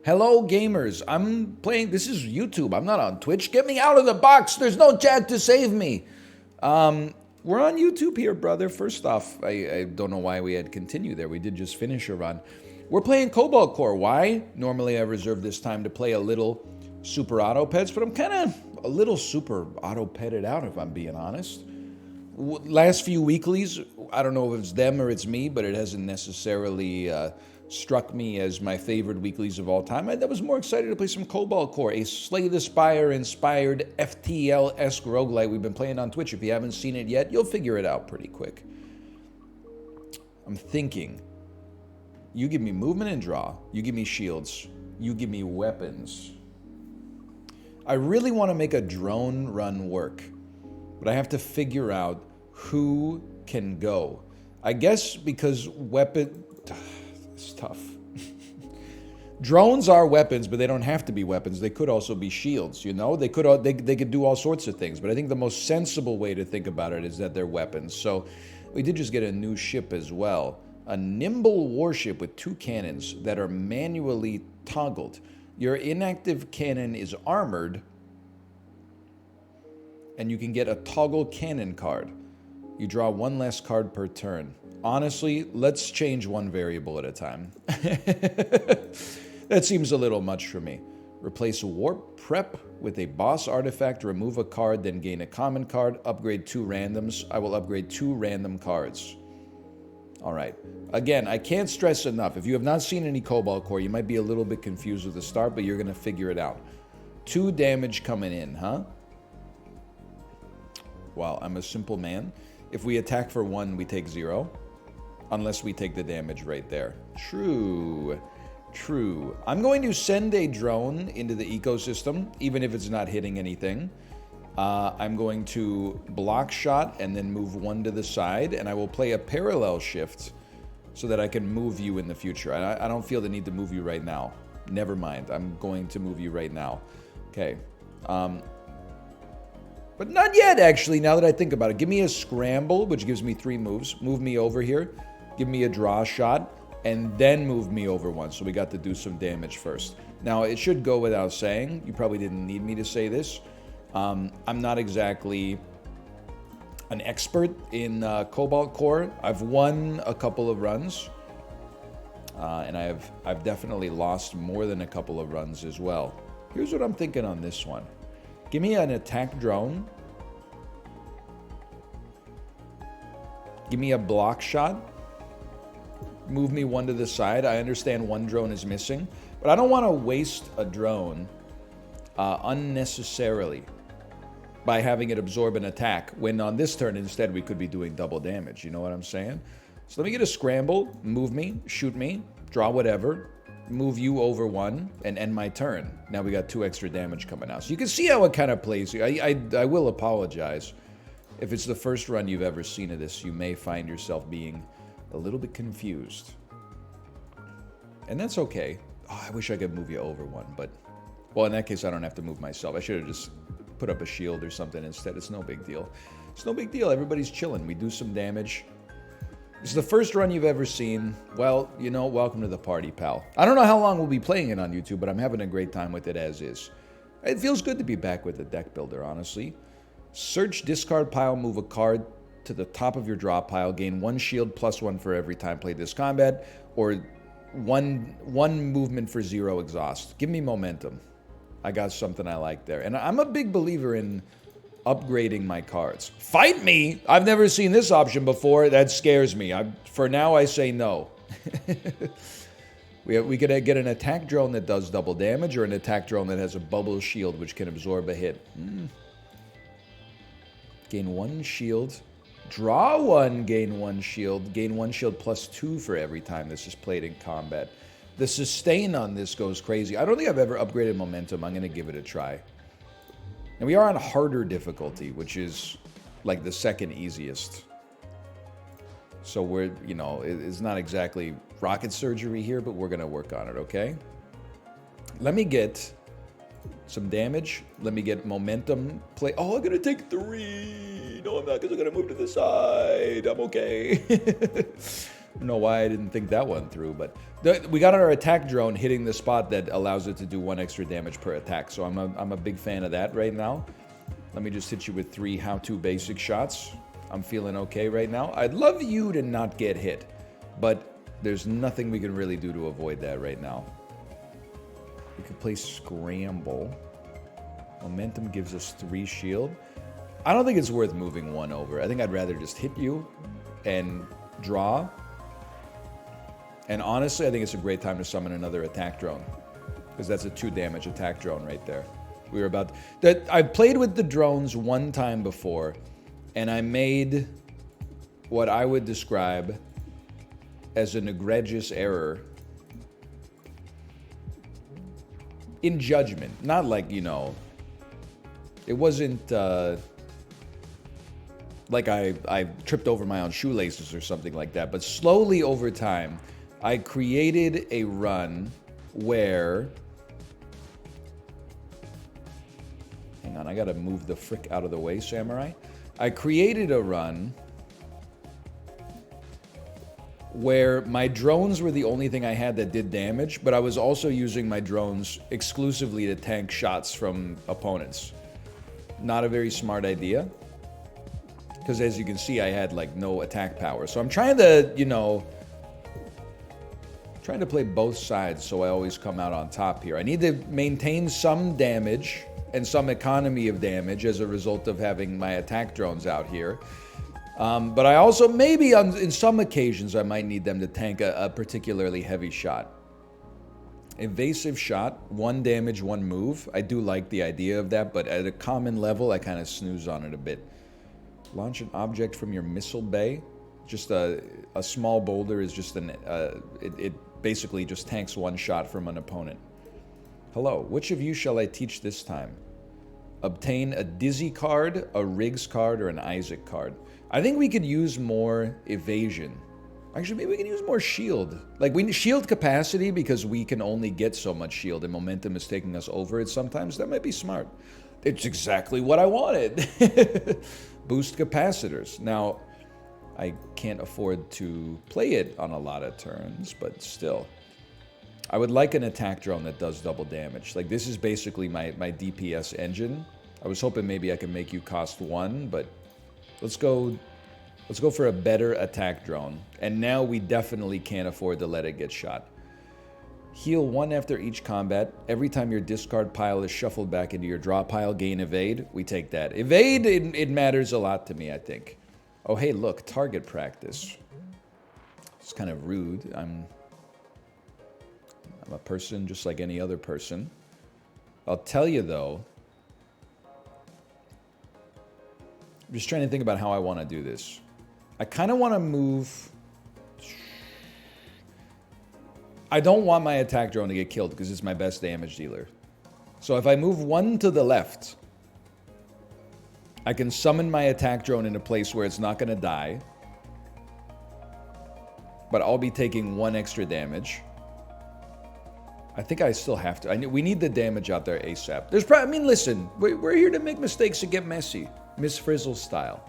Hello, gamers. I'm playing. This is YouTube. I'm not on Twitch. Get me out of the box. There's no chat to save me. We're on YouTube here, brother. First off, I don't know why we had continue there. We did just finish a run. We're playing Cobalt Core. Why? Normally, I reserve this time to play a little super auto pets, but I'm kind of a little super auto petted out, if I'm being honest. Last few weeklies, I don't know if it's them or it's me, but it hasn't necessarily struck me as my favorite weeklies of all time. I was more excited to play some Cobalt Core, a Slay the Spire inspired FTL-esque roguelite we've been playing on Twitch. If you haven't seen it yet, you'll figure it out pretty quick. I'm thinking, you give me movement and draw, you give me shields, you give me weapons. I really want to make a drone run work, but I have to figure out who can go. I guess because it's tough. Drones are weapons, but they don't have to be weapons. They could also be shields, you know? They could do all sorts of things, but I think the most sensible way to think about it is that they're weapons. So we did just get a new ship as well. A nimble warship with 2 cannons that are manually toggled. Your inactive cannon is armored, and you can get a toggle cannon card. You draw 1 less card per turn. Honestly, let's change 1 variable at a time. That seems a little much for me. Replace Warp Prep with a boss artifact, remove a card, then gain a common card, upgrade 2 randoms. I will upgrade 2 random cards. All right. Again, I can't stress enough. If you have not seen any Cobalt Core, you might be a little bit confused with the start, but you're going to figure it out. 2 damage coming in, huh? Wow, I'm a simple man. If we attack for 1, we take 0. Unless we take the damage right there. True. True. I'm going to send a drone into the ecosystem, even if it's not hitting anything. I'm going to block shot and then move 1 to the side, and I will play a parallel shift so that I can move you in the future. I don't feel the need to move you right now. Never mind. I'm going to move you right now. Okay. But not yet, actually, now that I think about it. Give me a scramble, which gives me 3 moves. Move me over here. Give me a draw shot, and then move me over 1. So we got to do some damage first. Now, it should go without saying. You probably didn't need me to say this. I'm not exactly an expert in Cobalt Core. I've won a couple of runs, and I've definitely lost more than a couple of runs as well. Here's what I'm thinking on this one. Give me an attack drone. Give me a block shot. Move me 1 to the side. I understand 1 drone is missing, but I don't want to waste a drone unnecessarily by having it absorb an attack, when on this turn instead we could be doing double damage. You know what I'm saying? So let me get a scramble, move me, shoot me, draw whatever, move you over 1, and end my turn. Now we got 2 extra damage coming out. So you can see how it kind of plays. I will apologize. If it's the first run you've ever seen of this, you may find yourself being a little bit confused. And that's okay. Oh, I wish I could move you over 1, but... Well, in that case, I don't have to move myself. I should have just put up a shield or something instead. It's no big deal. It's no big deal. Everybody's chilling. We do some damage. This is the first run you've ever seen. Well, you know, welcome to the party, pal. I don't know how long we'll be playing it on YouTube, but I'm having a great time with it as is. It feels good to be back with the deck builder, honestly. Search discard pile, move a card to the top of your draw pile, gain 1 shield plus 1 for every time played this combat, or one movement for 0 exhaust. Give me momentum. I got something I like there. And I'm a big believer in upgrading my cards. Fight me! I've never seen this option before. That scares me. For now, I say no. We could get an attack drone that does double damage, or an attack drone that has a bubble shield which can absorb a hit. Gain 1 shield. Draw 1, gain 1 shield. Gain 1 shield plus 2 for every time this is played in combat. The sustain on this goes crazy. I don't think I've ever upgraded momentum. I'm going to give it a try. And we are on harder difficulty, which is like the 2nd easiest. So we're, you know, it's not exactly rocket surgery here, but we're going to work on it, okay? Let me get some damage. Let me get momentum play. Oh, I'm going to take 3. No, I'm not, because I'm going to move to the side. I'm okay. don't know why I didn't think that one through, but we got our attack drone hitting the spot that allows it to do 1 extra damage per attack. So I'm a big fan of that right now. Let me just hit you with 3 how-to basic shots. I'm feeling okay right now. I'd love you to not get hit, but there's nothing we can really do to avoid that right now. We could play Scramble. Momentum gives us 3 shield. I don't think it's worth moving 1 over. I think I'd rather just hit you and draw. And honestly, I think it's a great time to summon another attack drone, because that's a 2 damage attack drone right there. We were about that. I've played with the drones 1 time before, and I made what I would describe as an egregious error in judgment. Not like, you know, it wasn't like I tripped over my own shoelaces or something like that. But slowly over time, I created a run where... Hang on, I gotta move the frick out of the way, Samurai. I created a run where my drones were the only thing I had that did damage, but I was also using my drones exclusively to tank shots from opponents. Not a very smart idea, because as you can see, I had like no attack power. So I'm trying to, you know, trying to play both sides so I always come out on top here. I need to maintain some damage and some economy of damage as a result of having my attack drones out here. But I also, maybe in some occasions, I might need them to tank a particularly heavy shot. Evasive shot, 1 damage, 1 move. I do like the idea of that, but at a common level, I kind of snooze on it a bit. Launch an object from your missile bay. Just a small boulder is just it basically just tanks 1 shot from an opponent. Hello, which of you shall I teach this time? Obtain a Dizzy card, a Riggs card, or an Isaac card. I think we could use more evasion. Actually, maybe we can use more shield. Like, we need shield capacity because we can only get so much shield and momentum is taking us over it sometimes. That might be smart. It's exactly what I wanted. Boost capacitors. Now, I can't afford to play it on a lot of turns, but still. I would like an attack drone that does double damage. Like, this is basically my DPS engine. I was hoping maybe I could make you cost 1, but let's go for a better attack drone. And now we definitely can't afford to let it get shot. Heal 1 after each combat. Every time your discard pile is shuffled back into your draw pile, gain evade. We take that. Evade, it matters a lot to me, I think. Oh, hey, look, target practice. It's kind of rude. I'm a person just like any other person. I'll tell you, though, I'm just trying to think about how I want to do this. I kind of want to move... I don't want my attack drone to get killed because it's my best damage dealer. So if I move 1 to the left, I can summon my attack drone in a place where it's not going to die. But I'll be taking 1 extra damage. I think I still have to. We need the damage out there ASAP. There's probably... I mean, listen. We're here to make mistakes and get messy. Miss Frizzle style.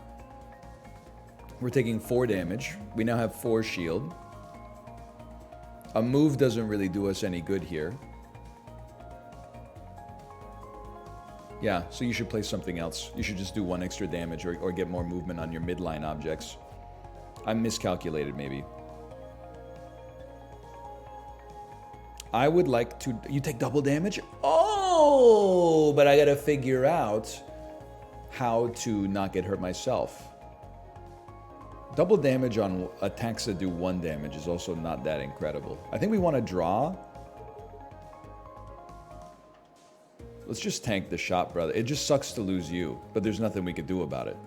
We're taking 4 damage. We now have 4 shield. A move doesn't really do us any good here. Yeah, so you should play something else. You should just do 1 extra damage or get more movement on your midline objects. I miscalculated, maybe. I would like to... You take double damage? Oh! But I gotta figure out how to not get hurt myself. Double damage on attacks that do 1 damage is also not that incredible. I think we want to draw. Let's just tank the shot, brother. It just sucks to lose you, but there's nothing we could do about it.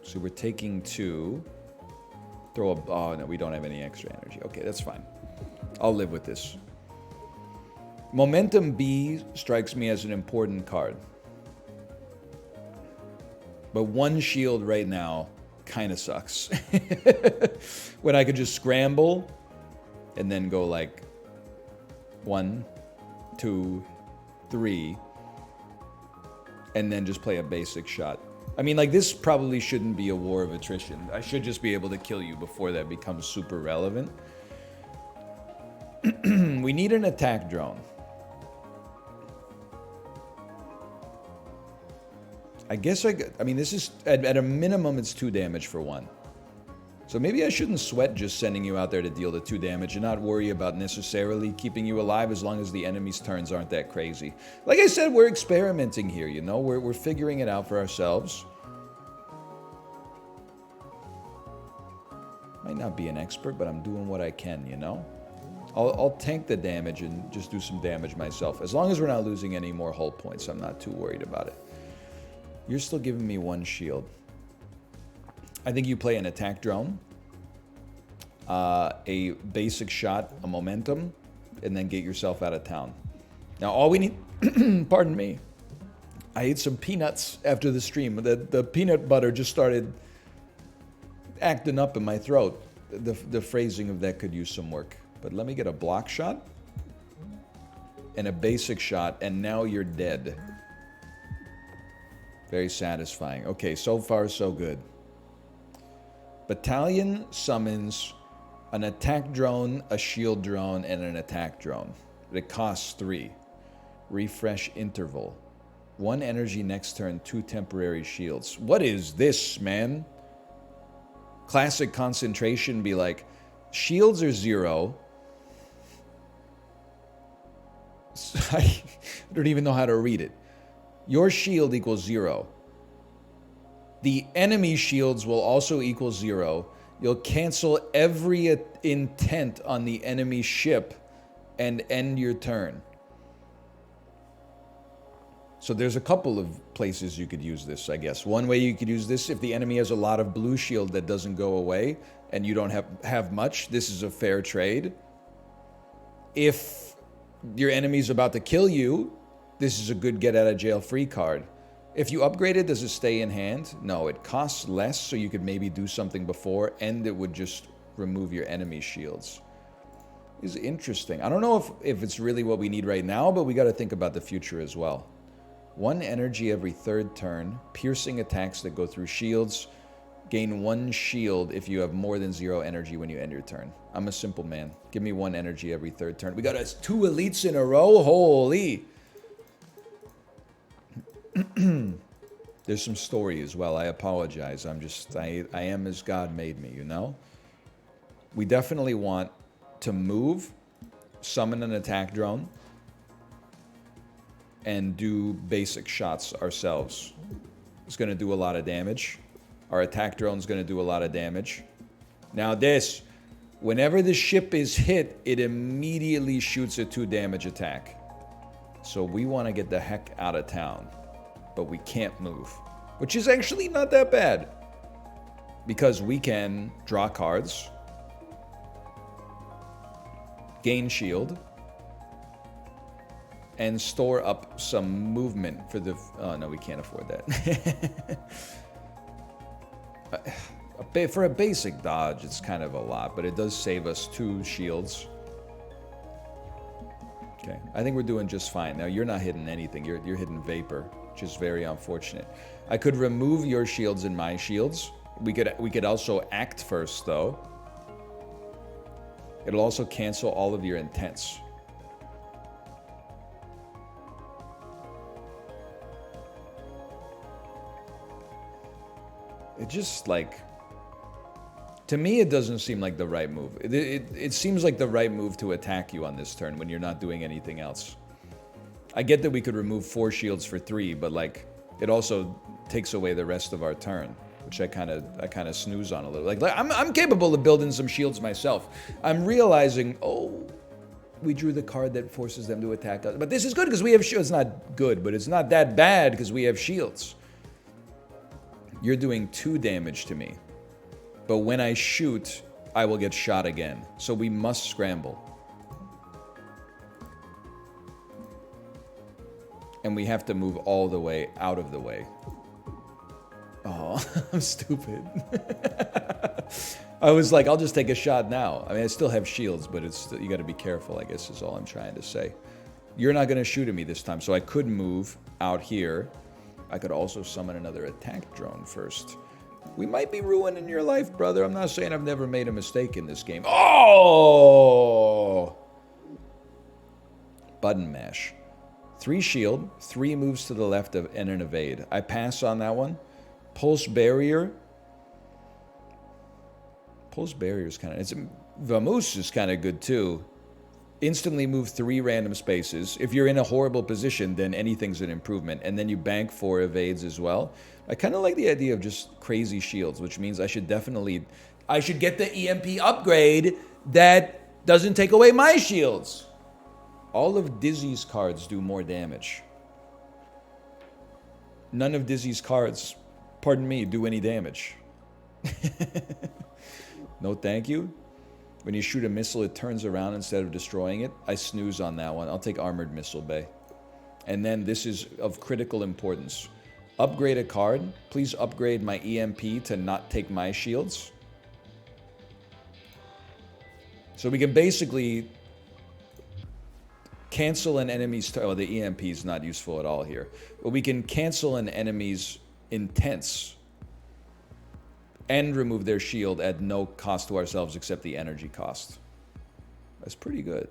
So we're taking 2. Throw a... Oh, no, we don't have any extra energy. Okay, that's fine. I'll live with this. Momentum B strikes me as an important card. But 1 shield right now kind of sucks. When I could just scramble and then go like 1, 2, 3, and then just play a basic shot. I mean, like, this probably shouldn't be a war of attrition. I should just be able to kill you before that becomes super relevant. We need an attack drone. I guess I mean, this is, at a minimum, it's 2 damage for 1. So maybe I shouldn't sweat just sending you out there to deal the 2 damage and not worry about necessarily keeping you alive as long as the enemy's turns aren't that crazy. Like I said, we're experimenting here, you know? We're figuring it out for ourselves. Might not be an expert, but I'm doing what I can, you know? I'll tank the damage and just do some damage myself. As long as we're not losing any more hull points, I'm not too worried about it. You're still giving me 1 shield. I think you play an attack drone, a basic shot, a momentum, and then get yourself out of town. Now, all we need... pardon me. I ate some peanuts after the stream. The peanut butter just started acting up in my throat. The phrasing of that could use some work. But let me get a block shot and a basic shot, and now you're dead. Very satisfying. Okay, so far so good. Battalion summons an attack drone, a shield drone, and an attack drone. It costs 3. Refresh interval. 1 energy next turn, 2 temporary shields. What is this, man? Classic concentration be like, shields are 0. I don't even know how to read it. Your shield equals 0. The enemy shields will also equal 0. You'll cancel every intent on the enemy ship and end your turn. So there's a couple of places you could use this, I guess. One way you could use this, if the enemy has a lot of blue shield that doesn't go away and you don't have much, this is a fair trade. If your enemy's about to kill you, this is a good get out of jail free card. If you upgrade it, does it stay in hand? No, it costs less, so you could maybe do something before, and it would just remove your enemy shields. It's interesting. I don't know if it's really what we need right now, but we got to think about the future as well. 1 energy every 3rd turn. Piercing attacks that go through shields. Gain 1 shield if you have more than 0 energy when you end your turn. I'm a simple man. Give me 1 energy every 3rd turn. We got us 2 elites in a row. Holy! There's some story as well. I apologize. I am as God made me, you know? We definitely want to move, summon an attack drone, and do basic shots ourselves. It's going to do a lot of damage. Our attack drone's going to do a lot of damage. Now this, whenever the ship is hit, it immediately shoots a 2 damage attack. So we want to get the heck out of town. But we can't move, which is actually not that bad because we can draw cards, gain shield, and store up some movement for the... Oh, no, we can't afford that. For a basic dodge, it's kind of a lot, but it does save us 2 shields. Okay, I think we're doing just fine. Now, you're not hitting anything. You're hitting vapor, which is very unfortunate. I could remove your shields and my shields. We could also act first, though. It'll also cancel all of your intents. It just, like... To me, it doesn't seem like the right move. It seems like the right move to attack you on this turn when you're not doing anything else. I get that we could remove 4 shields for 3, but like it also takes away the rest of our turn, which I kind of snooze on a little. Like I'm capable of building some shields myself. I'm realizing, oh, we drew the card that forces them to attack us. But this is good because we have shields. It's not good, but it's not that bad because we have shields. You're doing 2 damage to me. But when I shoot, I will get shot again. So we must scramble. And we have to move all the way out of the way. Oh, I'm stupid. I was like, I'll just take a shot now. I mean, I still have shields, but you got to be careful, I guess is all I'm trying to say. You're not going to shoot at me this time, so I could move out here I could also summon another attack drone first. We might be ruining your life, brother. I'm not saying I've never made a mistake in this game. Oh! Button mash. 3 shield, 3 moves to the left of and an evade. I pass on that one. Pulse barrier. Pulse barrier is kind of... Vamoose is kind of good too. Instantly move 3 random spaces. If you're in a horrible position, then anything's an improvement. And then you bank 4 evades as well. I kind of like the idea of just crazy shields, which means I should definitely... I should get the EMP upgrade that doesn't take away my shields. All of Dizzy's cards do more damage. None of Dizzy's cards, pardon me, do any damage. No thank you. When you shoot a missile, it turns around instead of destroying it. I snooze on that one. I'll take Armored Missile Bay. And then this is of critical importance. Upgrade a card. Please upgrade my EMP to not take my shields. So we can basically cancel an enemy's... Oh, the EMP is not useful at all here. But we can cancel an enemy's intents and remove their shield at no cost to ourselves except the energy cost. That's pretty good.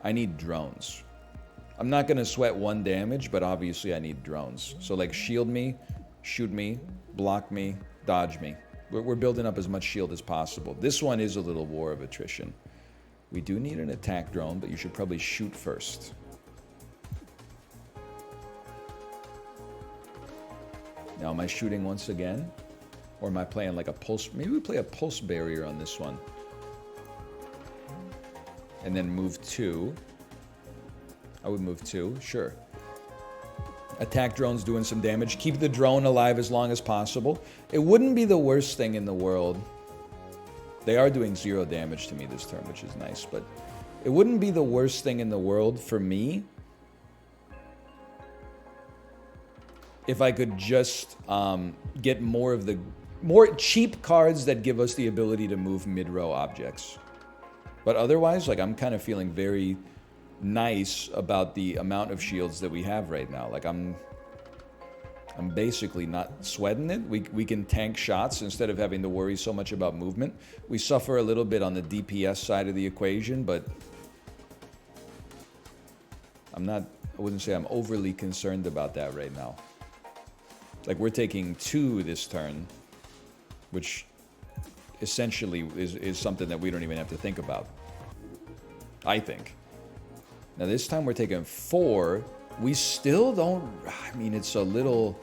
I need drones. I'm not going to sweat 1 damage, but obviously I need drones. So like shield me, shoot me, block me, dodge me. We're building up as much shield as possible. This one is a little war of attrition. We do need an attack drone, but you should probably shoot first. Now, am I shooting once again? Or am I playing like a pulse? Maybe we play a pulse barrier on this one. And then move 2. I would move 2, sure. Attack drone's doing some damage. Keep the drone alive as long as possible. It wouldn't be the worst thing in the world. They are doing 0 damage to me this turn, which is nice, but it wouldn't be the worst thing in the world for me if I could just get more cheap cards that give us the ability to move mid-row objects. But otherwise, like, I'm kind of feeling very nice about the amount of shields that we have right now. Like, I'm basically not sweating it. We can tank shots instead of having to worry so much about movement. We suffer a little bit on the DPS side of the equation, but I wouldn't say I'm overly concerned about that right now. Like, we're taking 2 this turn, which essentially is something that we don't even have to think about, I think. Now, this time we're taking 4. We still don't... I mean, it's a little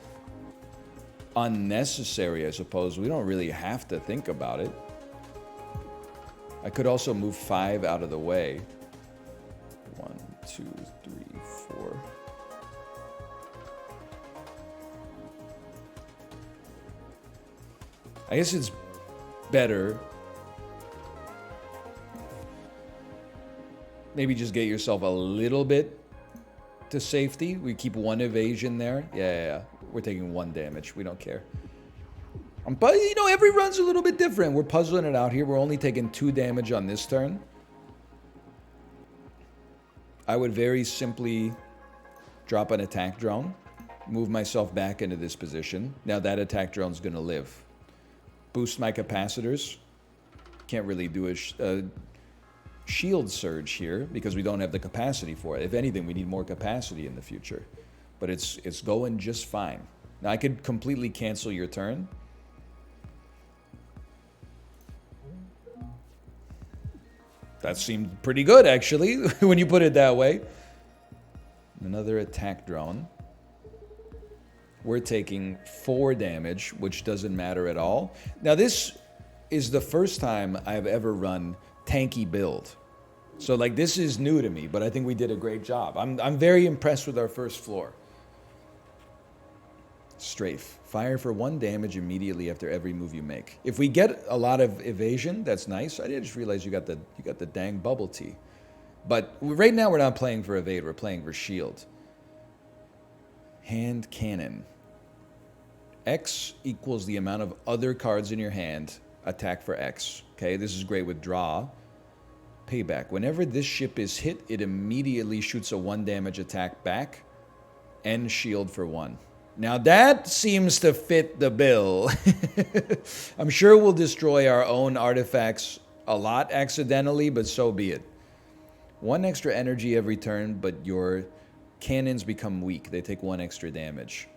unnecessary, I suppose. We don't really have to think about it. I could also move 5 out of the way. 1, 2, 3, 4... I guess it's better. Maybe just get yourself a little bit to safety. We keep 1 evasion there. Yeah. We're taking 1 damage. We don't care. But, you know, every run's a little bit different. We're puzzling it out here. We're only taking 2 damage on this turn. I would very simply drop an attack drone, move myself back into this position. Now that attack drone's going to live. Boost my capacitors. Can't really do a shield surge here because we don't have the capacity for it. If anything, we need more capacity in the future. But it's going just fine. Now I could completely cancel your turn. That seemed pretty good, actually, when you put it that way. Another attack drone. We're taking 4 damage, which doesn't matter at all. Now, this is the first time I've ever run tanky build. So, like, this is new to me, but I think we did a great job. I'm very impressed with our first floor. Strafe. Fire for 1 damage immediately after every move you make. If we get a lot of evasion, that's nice. I just realized you got the dang bubble tea. But right now we're not playing for evade, we're playing for shield. Hand cannon. X equals the amount of other cards in your hand. Attack for X. Okay, this is great with draw. Payback. Whenever this ship is hit, it immediately shoots a 1 damage attack back and shield for 1. Now that seems to fit the bill. I'm sure we'll destroy our own artifacts a lot accidentally, but so be it. 1 extra energy every turn, but your cannons become weak. They take 1 extra damage.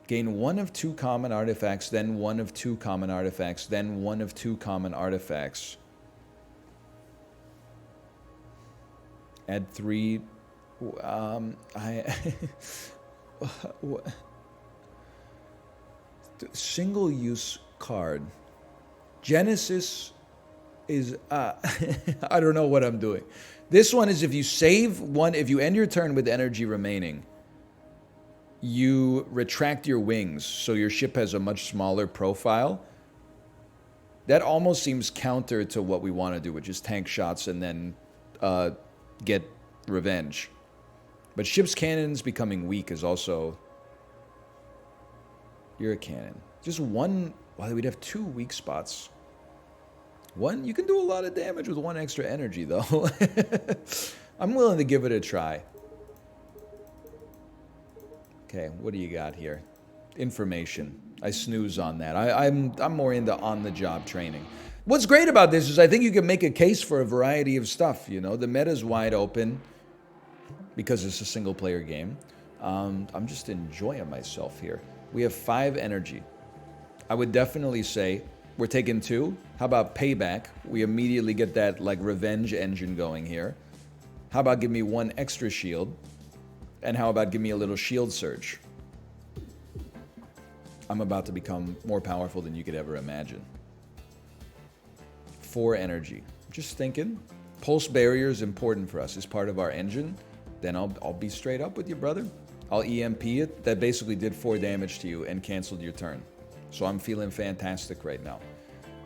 Gain 1 of 2 common artifacts, then 1 of 2 common artifacts, then 1 of 2 common artifacts. Add 3. Single-use card. Genesis is... I don't know what I'm doing. This one is if you save 1... If you end your turn with energy remaining, you retract your wings, so your ship has a much smaller profile. That almost seems counter to what we want to do, which is tank shots and then get revenge. But ship's cannons becoming weak is also... You're a cannon. Just 1... Well, we'd have 2 weak spots. 1... You can do a lot of damage with 1 extra energy, though. I'm willing to give it a try. Okay, what do you got here? Information. I snooze on that. I'm more into on-the-job training. What's great about this is I think you can make a case for a variety of stuff, you know? The meta's wide open because it's a single-player game. I'm just enjoying myself here. We have 5 energy. I would definitely say we're taking 2. How about payback? We immediately get that like revenge engine going here. How about give me 1 extra shield? And how about give me a little shield surge? I'm about to become more powerful than you could ever imagine. 4 energy. Just thinking. Pulse barrier is important for us. It's part of our engine. Then I'll be straight up with you, brother. I'll EMP it. That basically did 4 damage to you and canceled your turn. So I'm feeling fantastic right now.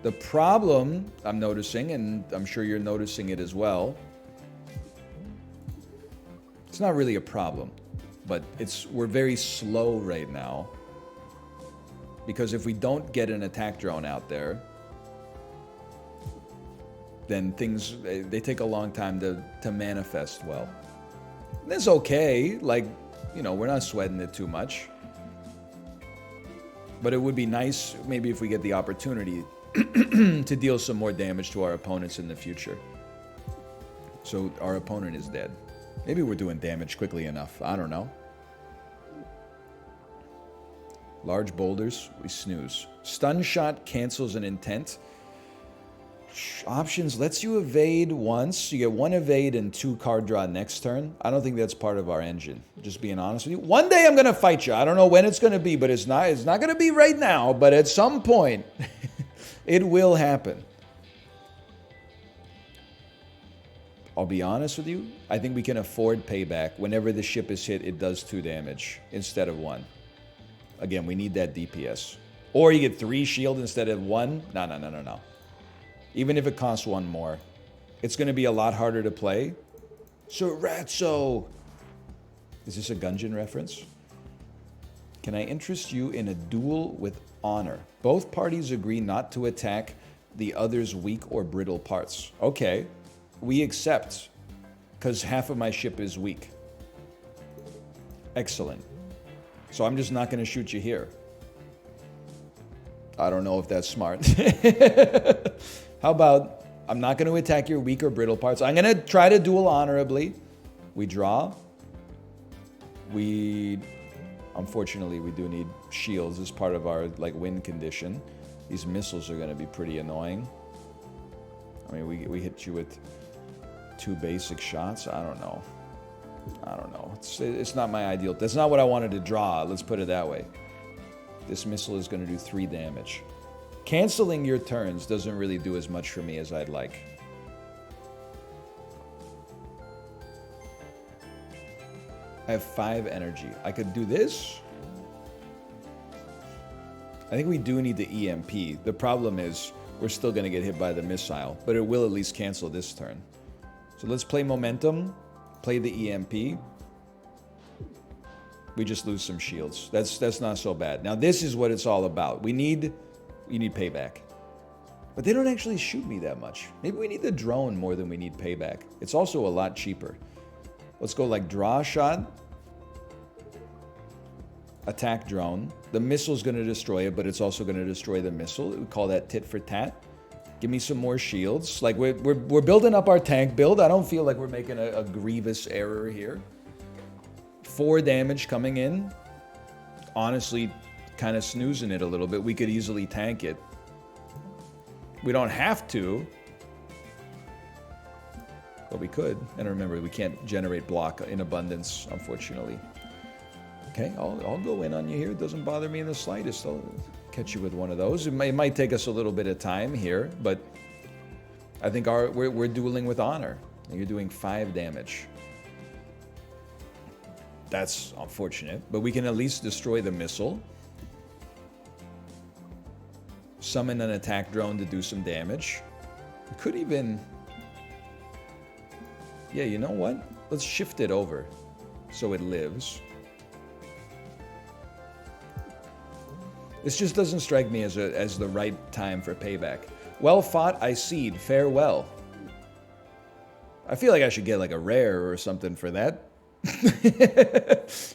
The problem I'm noticing, and I'm sure you're noticing it as well, it's not really a problem, but we're very slow right now. Because if we don't get an attack drone out there, then things, they take a long time to manifest well. And that's okay, like, you know, we're not sweating it too much. But it would be nice, maybe if we get the opportunity to deal some more damage to our opponents in the future. So our opponent is dead. Maybe we're doing damage quickly enough. I don't know. Large boulders, we snooze. Stun shot cancels an intent. Options lets you evade once. You get 1 evade and 2 card draw next turn. I don't think that's part of our engine. Just being honest with you. One day I'm going to fight you. I don't know when it's going to be, but it's not going to be right now. But at some point, it will happen. I'll be honest with you. I think we can afford payback. Whenever the ship is hit, it does 2 damage instead of 1. Again, we need that DPS. Or you get 3 shield instead of 1. No. Even if it costs 1 more. It's going to be a lot harder to play. Soratso! Is this a Gungeon reference? Can I interest you in a duel with honor? Both parties agree not to attack the other's weak or brittle parts. Okay. We accept. Because half of my ship is weak. Excellent. So I'm just not going to shoot you here. I don't know if that's smart. How about, I'm not going to attack your weak or brittle parts. I'm going to try to duel honorably. We draw. Unfortunately, we do need shields as part of our like win condition. These missiles are going to be pretty annoying. I mean, we hit you with 2 basic shots. I don't know. It's not my ideal. That's not what I wanted to draw. Let's put it that way. This missile is going to do 3 damage. Canceling your turns doesn't really do as much for me as I'd like. I have 5 energy. I could do this. I think we do need the EMP. The problem is we're still going to get hit by the missile, but it will at least cancel this turn. So let's play momentum. Play the EMP. We just lose some shields. That's not so bad. Now this is what it's all about. We need payback. But they don't actually shoot me that much. Maybe we need the drone more than we need payback. It's also a lot cheaper. Let's go like draw shot. attack drone. The missile's going to destroy it, but it's also going to destroy the missile. We call that tit for tat. Give me some more shields. Like, we're building up our tank build. I don't feel like we're making a grievous error here. 4 damage coming in. Honestly, kind of snoozing it a little bit. We could easily tank it. We don't have to. But we could. And remember, we can't generate block in abundance, unfortunately. Okay, I'll go in on you here. It doesn't bother me in the slightest. I'll catch you with one of those. It might take us a little bit of time here, but I think we're dueling with honor. You're doing 5 damage. That's unfortunate, but we can at least destroy the missile. Summon an attack drone to do some damage. We could even... Yeah, you know what? Let's shift it over so it lives. This just doesn't strike me as the right time for payback. Well fought, I cede. Farewell. I feel like I should get like a rare or something for that.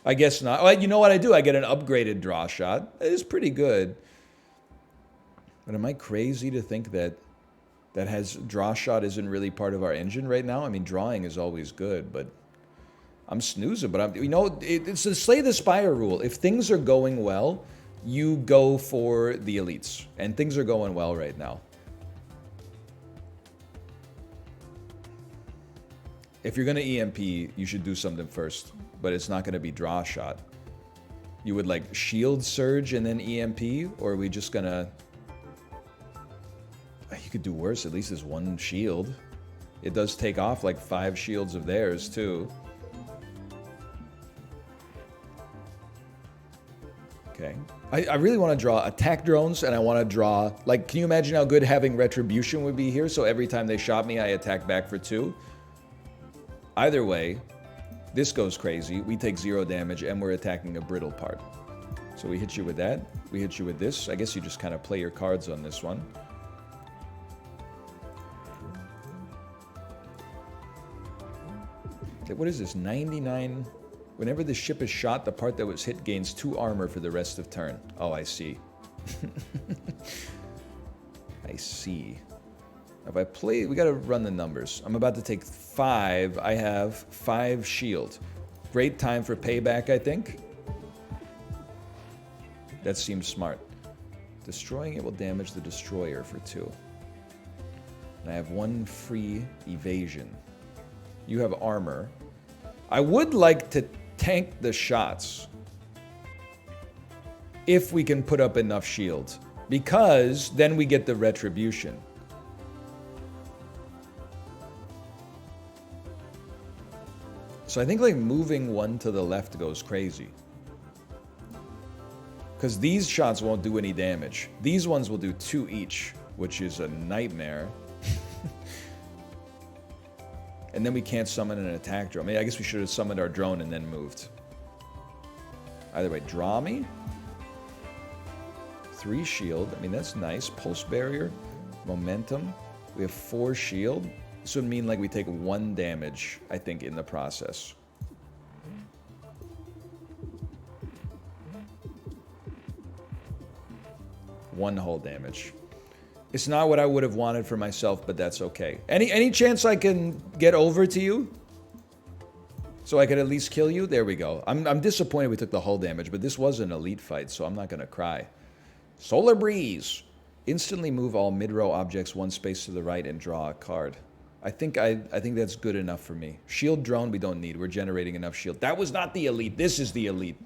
I guess not. Well, you know what I do? I get an upgraded draw shot. It is pretty good. But am I crazy to think that draw shot isn't really part of our engine right now? I mean, drawing is always good, but I'm snoozing. But it's the Slay the Spire rule. If things are going well, you go for the elites, and things are going well right now. If you're gonna EMP, you should do something first, but it's not gonna be draw shot. You would like shield surge and then EMP, or are we just gonna... You could do worse, at least there's 1 shield. It does take off like 5 shields of theirs too. Okay. I really want to draw attack drones, and I want to draw... Like, can you imagine how good having Retribution would be here? So every time they shot me, I attack back for 2. Either way, this goes crazy. We take 0 damage, and we're attacking a brittle part. So we hit you with that. We hit you with this. I guess you just kind of play your cards on this one. What is this? 99... Whenever the ship is shot, the part that was hit gains 2 armor for the rest of turn. Oh, I see. I see. If I play... We gotta run the numbers. I'm about to take 5. I have 5 shield. Great time for payback, I think. That seems smart. Destroying it will damage the destroyer for 2. And I have 1 free evasion. You have armor. I would like to tank the shots if we can put up enough shield, because then we get the retribution. So I think like moving 1 to the left goes crazy, because these shots won't do any damage. These ones will do 2 each, which is a nightmare. And then we can't summon an attack drone. I mean, I guess we should have summoned our drone and then moved. Either way, draw me. 3 shield. I mean, that's nice. Pulse barrier. Momentum. We have 4 shield. This would mean like we take 1 damage, I think, in the process. One whole damage. It's not what I would have wanted for myself, but that's okay. Any chance I can get over to you? So I could at least kill you? There we go. I'm disappointed we took the hull damage, but this was an elite fight, so I'm not going to cry. Solar Breeze. Instantly move all mid-row objects 1 space to the right and draw a card. I think that's good enough for me. Shield drone we don't need. We're generating enough shield. That was not the elite. This is the elite.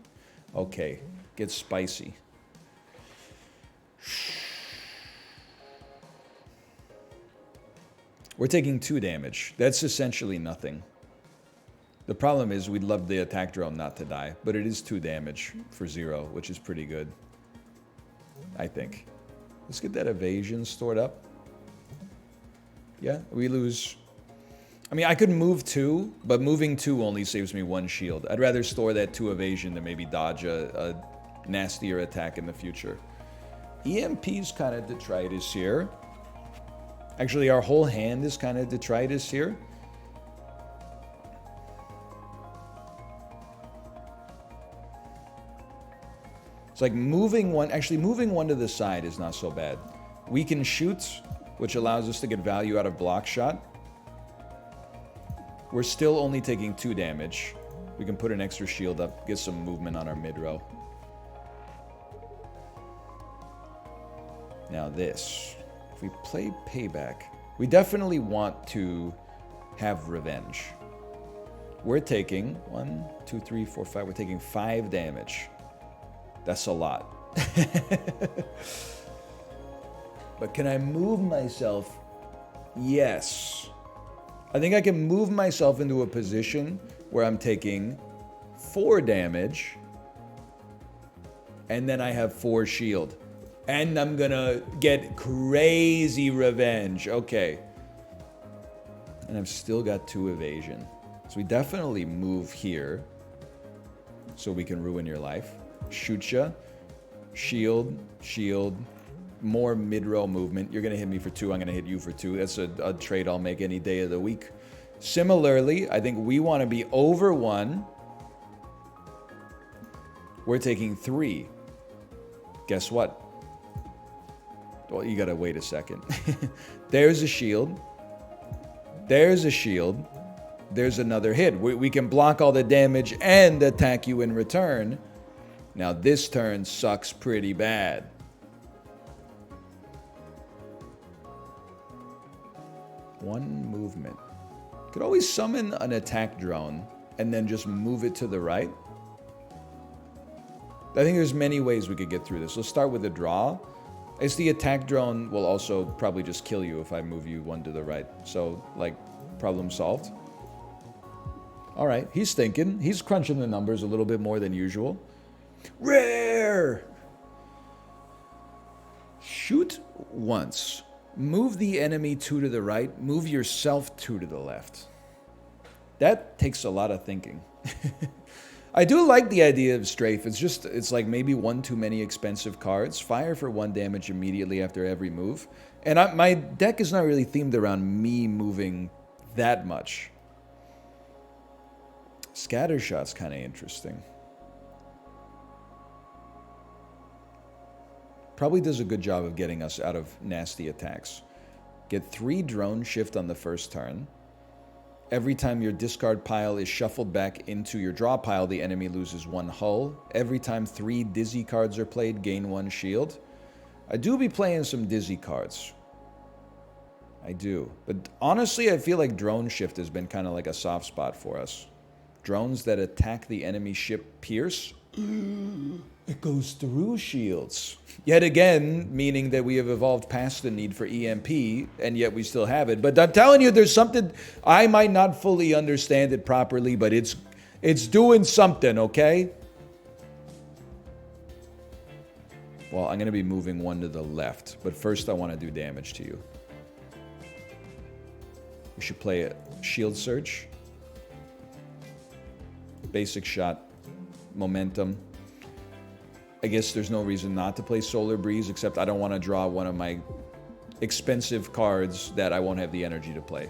Okay. Get spicy. We're taking 2 damage. That's essentially nothing. The problem is we'd love the attack drone not to die, but it is 2 damage for 0, which is pretty good. I think. Let's get that evasion stored up. Yeah, we lose... I mean, I could move 2, but moving 2 only saves me 1 shield. I'd rather store that 2 evasion than maybe dodge a nastier attack in the future. EMP's kind of detritus here. Actually, our whole hand is kind of detritus here. It's like moving one, actually moving one to the side is not so bad. We can shoot, which allows us to get value out of block shot. We're still only taking 2 damage. We can put an extra shield up, get some movement on our mid row. Now this, if we play payback, we definitely want to have revenge. We're taking 1, 2, 3, 4, 5. We're taking 5 damage. That's a lot. But can I move myself? Yes. I think I can move myself into a position where I'm taking 4 damage. And then I have 4 shield. And I'm gonna get crazy revenge. Okay. And I've still got 2 evasion. So we definitely move here. So we can ruin your life. Shoot ya. Shield. Shield. More mid-row movement. You're going to hit me for 2. I'm going to hit you for 2. That's a trade I'll make any day of the week. Similarly, I think we want to be over 1. We're taking 3. Guess what? Well, you got to wait a second. There's a shield. There's a shield. There's another hit. We can block all the damage and attack you in return. Now, this turn sucks pretty bad. One movement. Could always summon an attack drone and then just move it to the right. I think there's many ways we could get through this. Let's start with a draw. As the attack drone will also probably just kill you if I move you 1 to the right. So, like, problem solved. All right, he's thinking. He's crunching the numbers a little bit more than usual. Rare! Shoot once. Move the enemy 2 to the right. Move yourself 2 to the left. That takes a lot of thinking. I do like the idea of strafe. It's like maybe 1 too many expensive cards. Fire for 1 damage immediately after every move. And my deck is not really themed around me moving that much. Scattershot's kind of interesting. Probably does a good job of getting us out of nasty attacks. Get 3 drone shift on the first turn. Every time your discard pile is shuffled back into your draw pile, the enemy loses 1 hull. Every time 3 dizzy cards are played, gain 1 shield. I do be playing some dizzy cards. I do. But honestly, I feel like drone shift has been kind of like a soft spot for us. Drones that attack the enemy ship pierce. It goes through shields. Yet again, meaning that we have evolved past the need for EMP, and yet we still have it. But I'm telling you, there's something, I might not fully understand it properly, but it's doing something, okay? Well, I'm going to be moving 1 to the left, but first I want to do damage to you. We should play a shield search. Basic shot. Momentum. I guess there's no reason not to play Solar Breeze, except I don't want to draw one of my expensive cards that I won't have the energy to play.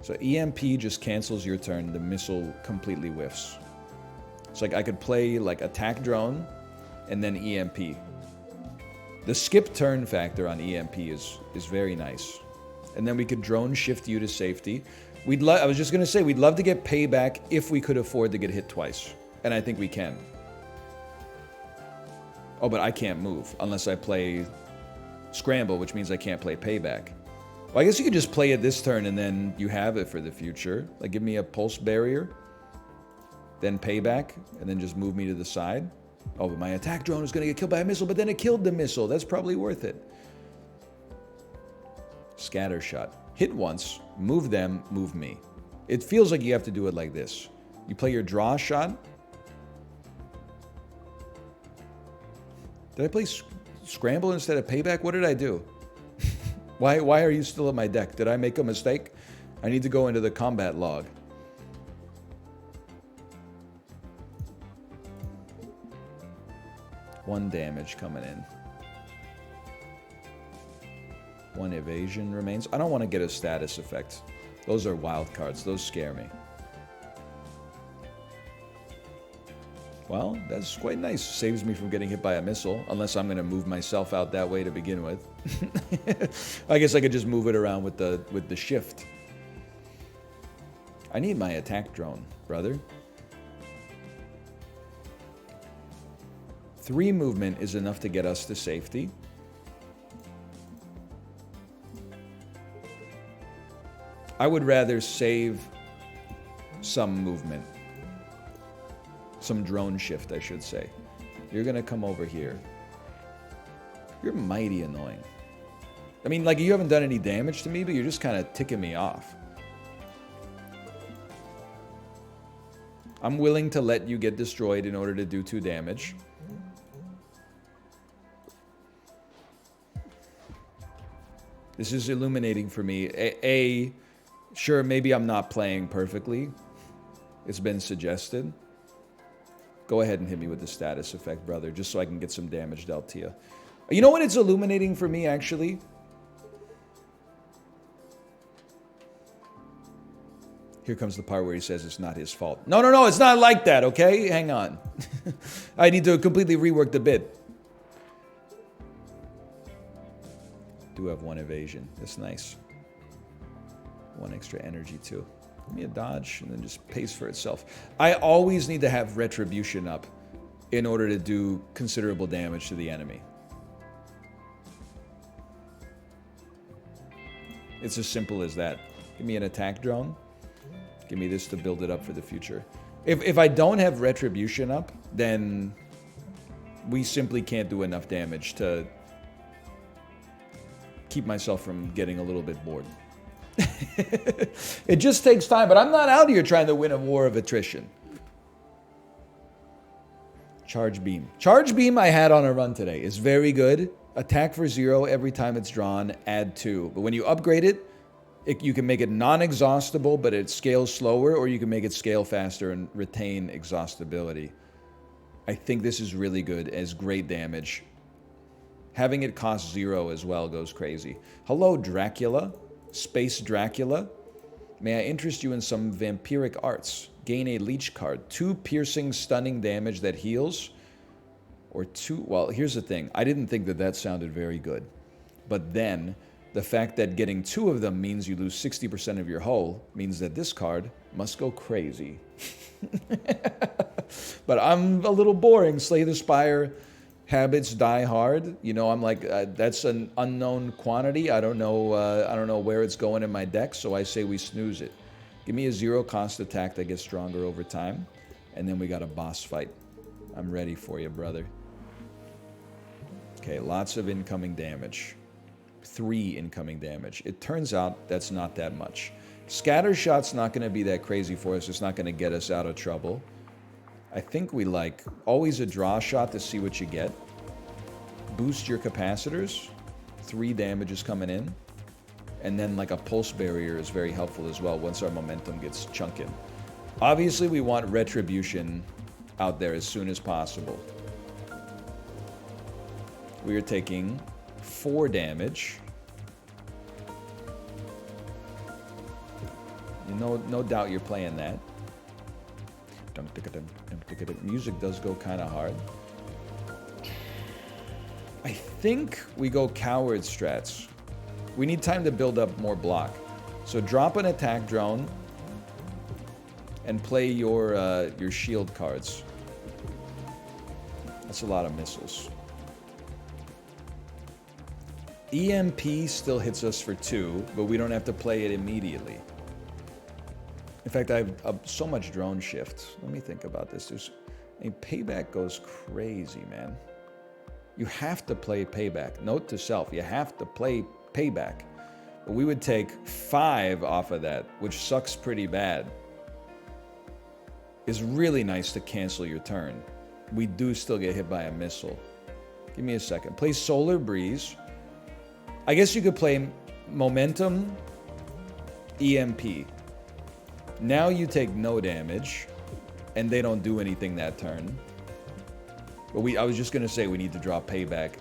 So EMP just cancels your turn. The missile completely whiffs. It's like I could play like attack drone and then EMP. The skip turn factor on EMP is very nice. And then we could drone shift you to safety. I was just going to say, we'd love to get payback if we could afford to get hit twice. And I think we can. Oh, but I can't move unless I play Scramble, which means I can't play Payback. Well, I guess you could just play it this turn and then you have it for the future. Like, give me a Pulse Barrier, then Payback, and then just move me to the side. Oh, but my attack drone is going to get killed by a missile, but then it killed the missile. That's probably worth it. Scattershot. Hit once, move them, move me. It feels like you have to do it like this. You play your draw shot. Did I play Scramble instead of Payback? What did I do? Why are you still in my deck? Did I make a mistake? I need to go into the combat log. One damage coming in. 1 evasion remains. I don't want to get a status effect. Those are wild cards. Those scare me. Well, that's quite nice. Saves me from getting hit by a missile, unless I'm going to move myself out that way to begin with. I guess I could just move it around with the shift. I need my attack drone, brother. 3 movement is enough to get us to safety. I would rather save some movement. Some drone shift, I should say. You're gonna come over here. You're mighty annoying. I mean, like, you haven't done any damage to me, but you're just kind of ticking me off. I'm willing to let you get destroyed in order to do 2 damage. This is illuminating for me. Sure, maybe I'm not playing perfectly. It's been suggested. Go ahead and hit me with the status effect, brother, just so I can get some damage dealt to you. You know what it's illuminating for me, actually? Here comes the part where he says it's not his fault. No, no, no, it's not like that, okay? Hang on. I need to completely rework the bit. Do have 1 evasion. That's nice. 1 extra energy, too. Give me a dodge, and then just pays for itself. I always need to have retribution up in order to do considerable damage to the enemy. It's as simple as that. Give me an attack drone. Give me this to build it up for the future. If I don't have retribution up, then we simply can't do enough damage to keep myself from getting a little bit bored. It just takes time, but I'm not out here trying to win a war of attrition. Charge beam. Charge beam I had on a run today. Is very good. Attack for 0 every time it's drawn, add 2. But when you upgrade it, you can make it non-exhaustible, but it scales slower, or you can make it scale faster and retain exhaustibility. I think this is really good as great damage. Having it cost 0 as well goes crazy. Hello, Dracula. Space Dracula. May I interest you in some vampiric arts? Gain a leech card. 2 piercing, stunning damage that heals. Or 2... Well, here's the thing. I didn't think that sounded very good. But then, the fact that getting 2 of them means you lose 60% of your hull means that this card must go crazy. But I'm a little boring. Slay the Spire. Habits die hard. You know, I'm like, that's an unknown quantity. I don't know where it's going in my deck, so I say we snooze it. Give me a 0 cost attack that gets stronger over time, and then we got a boss fight. I'm ready for you, brother. Okay, lots of incoming damage. 3 incoming damage. It turns out that's not that much. Scatter shot's not going to be that crazy for us. It's not going to get us out of trouble. I think we like always a draw shot to see what you get. Boost your capacitors. 3 damage is coming in. And then like a pulse barrier is very helpful as well once our momentum gets chunking. Obviously we want retribution out there as soon as possible. We are taking 4 damage. No doubt you're playing that. Music does go kind of hard. I think we go coward strats. We need time to build up more block. So drop an attack drone and play your shield cards. That's a lot of missiles. EMP still hits us for 2, but we don't have to play it immediately. In fact, I have so much drone shift. Let me think about this. Payback goes crazy, man. You have to play Payback. Note to self, you have to play Payback. But we would take 5 off of that, which sucks pretty bad. It's really nice to cancel your turn. We do still get hit by a missile. Give me a second. Play Solar Breeze. I guess you could play Momentum, EMP. Now you take no damage, and they don't do anything that turn. But I was just going to say we need to draw Payback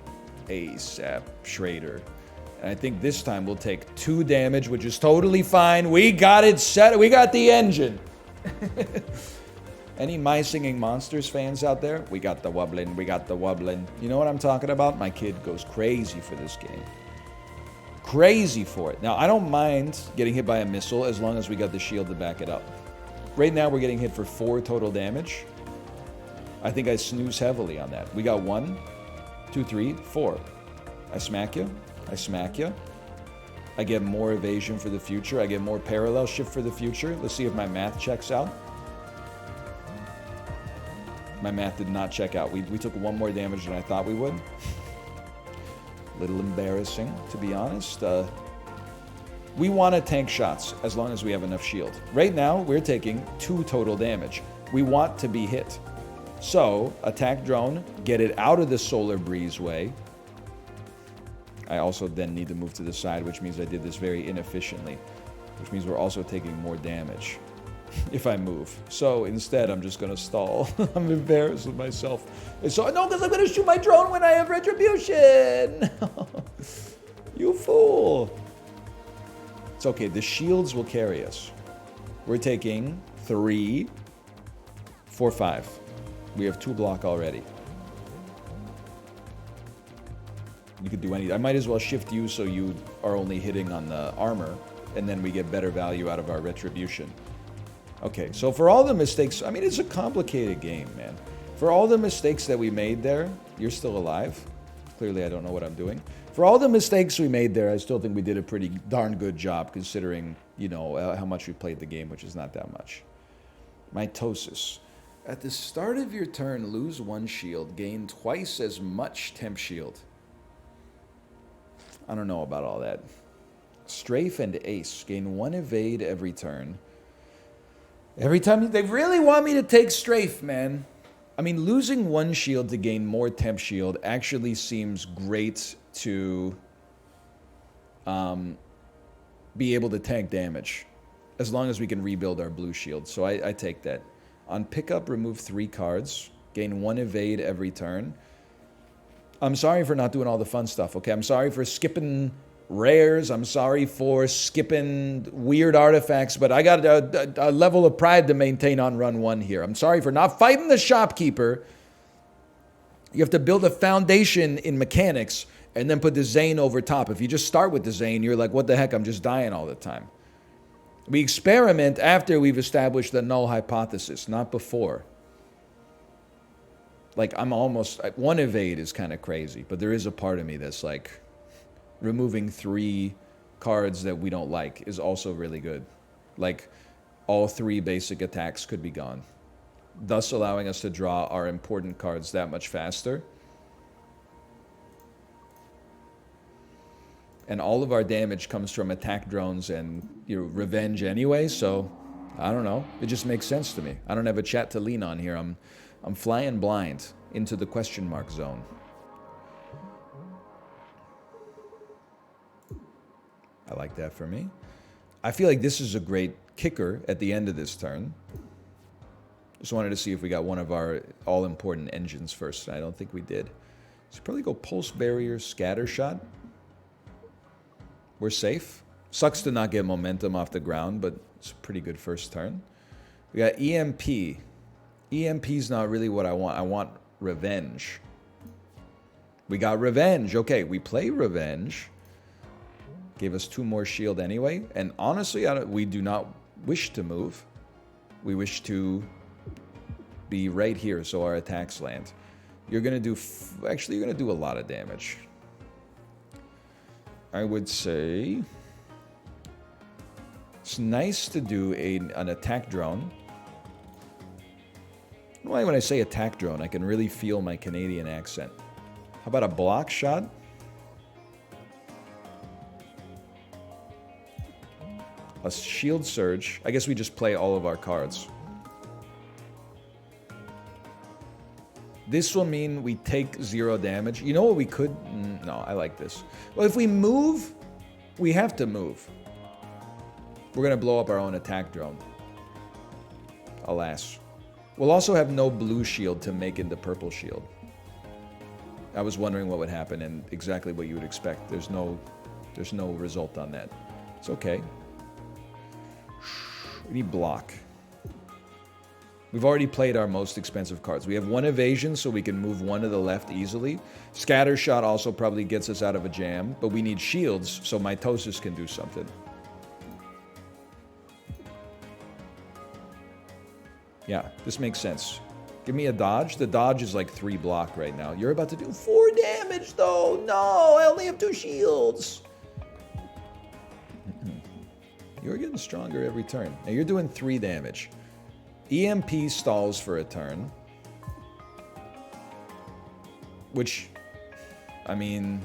ASAP, Schrader. And I think this time we'll take 2 damage, which is totally fine. We got it set. We got the engine. Any My Singing Monsters fans out there? We got the wobbling, we got the wobbling. You know what I'm talking about? My kid goes crazy for this game. Crazy for it. Now, I don't mind getting hit by a missile as long as we got the shield to back it up. Right now, we're getting hit for 4 total damage. I think I snooze heavily on that. We got 1, 2, 3, 4. I smack you. I smack you. I get more evasion for the future. I get more parallel shift for the future. Let's see if my math checks out. My math did not check out. We took 1 more damage than I thought we would. A little embarrassing, to be honest. We want to tank shots as long as we have enough shield. Right now, we're taking 2 total damage. We want to be hit. So, attack drone, get it out of the solar breezeway. I also then need to move to the side, which means I did this very inefficiently. Which means we're also taking more damage if I move. So instead, I'm just going to stall. I'm embarrassed with myself. So, no, because I'm going to shoot my drone when I have retribution. You fool. It's okay. The shields will carry us. We're taking 3, 4, 5. We have 2 block already. You could do anything. I might as well shift you so you are only hitting on the armor, and then we get better value out of our retribution. Okay, so for all the mistakes, I mean, it's a complicated game, man. For all the mistakes that we made there, you're still alive. Clearly, I don't know what I'm doing. For all the mistakes we made there, I still think we did a pretty darn good job considering, you know, how much we played the game, which is not that much. Mitosis. At the start of your turn, lose 1 shield, gain twice as much temp shield. I don't know about all that. Strafe and Ace. Gain 1 evade every turn. Every time they really want me to take Strafe, man. I mean, losing 1 shield to gain more temp shield actually seems great to be able to tank damage. As long as we can rebuild our blue shield. So I take that. On pickup, remove 3 cards. Gain 1 evade every turn. I'm sorry for not doing all the fun stuff, okay? I'm sorry for skipping rares. I'm sorry for skipping weird artifacts, but I got a level of pride to maintain on run 1 here. I'm sorry for not fighting the shopkeeper. You have to build a foundation in mechanics and then put the Zane over top. If you just start with the Zane, you're like, what the heck? I'm just dying all the time. We experiment after we've established the null hypothesis, not before. Like, I'm almost... 1 evade is kind of crazy, but there is a part of me that's like... removing 3 cards that we don't like is also really good. Like, all 3 basic attacks could be gone. Thus allowing us to draw our important cards that much faster. And all of our damage comes from attack drones and, you know, revenge anyway, so... I don't know. It just makes sense to me. I don't have a chat to lean on here. I'm flying blind into the question mark zone. I like that for me. I feel like this is a great kicker at the end of this turn. Just wanted to see if we got one of our all-important engines first. I don't think we did. So probably go Pulse Barrier, Scatter Shot. We're safe. Sucks to not get momentum off the ground, but it's a pretty good first turn. We got EMP. EMP's not really what I want. I want Revenge. We got Revenge. Okay, we play Revenge. Gave us 2 more shield anyway. And honestly, we do not wish to move. We wish to be right here so our attacks land. You're going to do... actually, you're going to do a lot of damage. I would say... it's nice to do an attack drone. Why when I say attack drone, I can really feel my Canadian accent. How about a block shot? A shield surge. I guess we just play all of our cards. This will mean we take 0 damage. You know what we could... no, I like this. Well, if we move, we have to move. We're going to blow up our own attack drone. Alas. We'll also have no blue shield to make into purple shield. I was wondering what would happen and exactly what you would expect. There's no result on that. It's okay. We need block. We've already played our most expensive cards. We have 1 evasion, so we can move 1 to the left easily. Scatter shot also probably gets us out of a jam, but we need shields, so mitosis can do something. Yeah, this makes sense. Give me a dodge. The dodge is like 3 block right now. You're about to do 4 damage, though. No, I only have 2 shields. You're getting stronger every turn. Now you're doing 3 damage. EMP stalls for a turn. Which, I mean,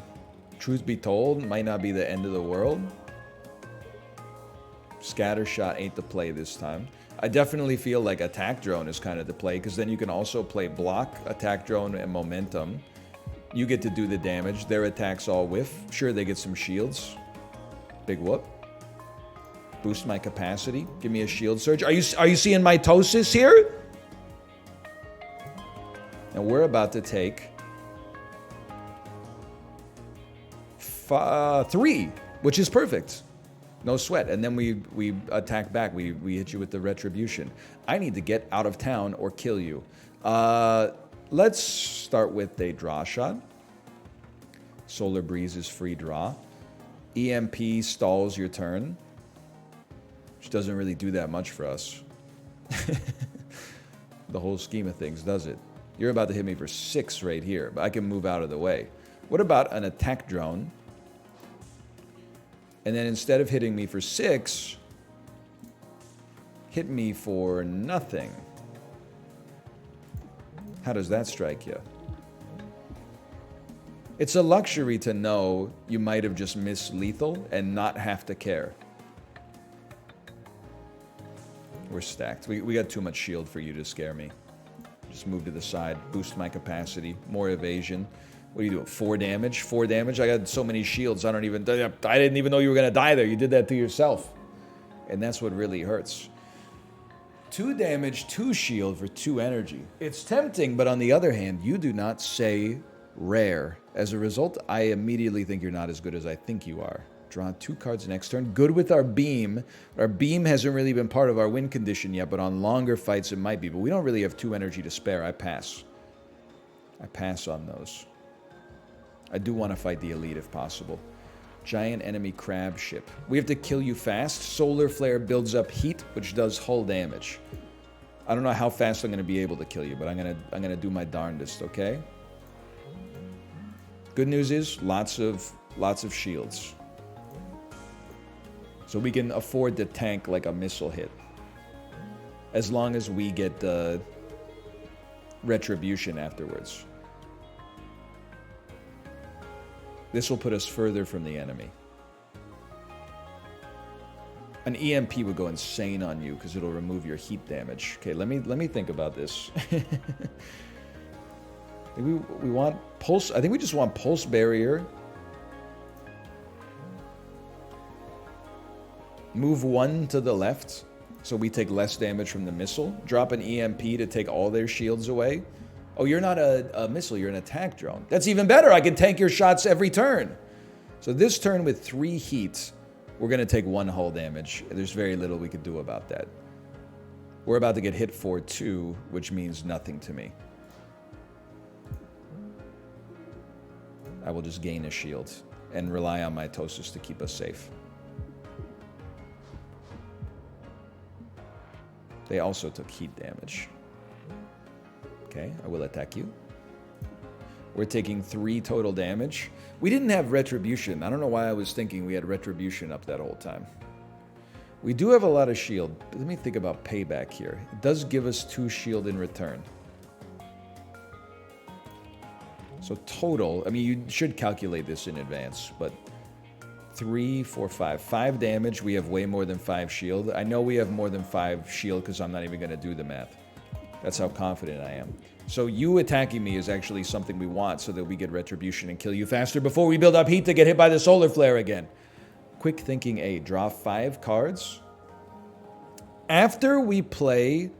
truth be told, might not be the end of the world. Scatter shot ain't the play this time. I definitely feel like attack drone is kind of the play, because then you can also play block, attack drone, and momentum. You get to do the damage. Their attacks all whiff. Sure, they get some shields. Big whoop. Boost my capacity. Give me a shield surge. Are you seeing mitosis here? And we're about to take 3, which is perfect. No sweat. And then we attack back. We hit you with the retribution. I need to get out of town or kill you. Let's start with a draw shot. Solar Breeze is free draw. EMP stalls your turn. Which doesn't really do that much for us. The whole scheme of things, does it? You're about to hit me for 6 right here, but I can move out of the way. What about an attack drone? And then instead of hitting me for 6, hit me for nothing. How does that strike you? It's a luxury to know you might have just missed lethal and not have to care. We're stacked. We got too much shield for you to scare me. Just move to the side, boost my capacity, more evasion. What are you doing? 4 damage? 4 damage? I got so many shields, I didn't even know you were going to die there. You did that to yourself. And that's what really hurts. 2 damage, 2 shield for 2 energy. It's tempting, but on the other hand, you do not say rare. As a result, I immediately think you're not as good as I think you are. Draw 2 cards next turn. Good with our beam. Our beam hasn't really been part of our win condition yet, but on longer fights it might be. But we don't really have 2 energy to spare. I pass. I pass on those. I do want to fight the elite if possible. Giant enemy crab ship. We have to kill you fast. Solar flare builds up heat, which does hull damage. I don't know how fast I'm going to be able to kill you, but I'm gonna do my darndest, okay? Good news is lots of shields. So we can afford to tank like a missile hit. As long as we get the retribution afterwards. This will put us further from the enemy. An EMP would go insane on you because it'll remove your heat damage. Okay, let me think about this. we want pulse. I think we just want pulse barrier. Move 1 to the left, so we take less damage from the missile. Drop an EMP to take all their shields away. Oh, you're not a missile, you're an attack drone. That's even better. I can tank your shots every turn. So this turn with 3 heat, we're going to take 1 hull damage. There's very little we could do about that. We're about to get hit for 2, which means nothing to me. I will just gain a shield and rely on mitosis to keep us safe. They also took heat damage. Okay, I will attack you. We're taking 3 total damage. We didn't have retribution. I don't know why I was thinking we had retribution up that whole time. We do have a lot of shield. But let me think about payback here. It does give us 2 shield in return. So total, I mean, you should calculate this in advance, but 3, 4, 5. 5 damage, we have way more than 5 shield. I know we have more than 5 shield because I'm not even going to do the math. That's how confident I am. So you attacking me is actually something we want so that we get retribution and kill you faster before we build up heat to get hit by the solar flare again. Quick thinking A. Draw 5 cards. After we play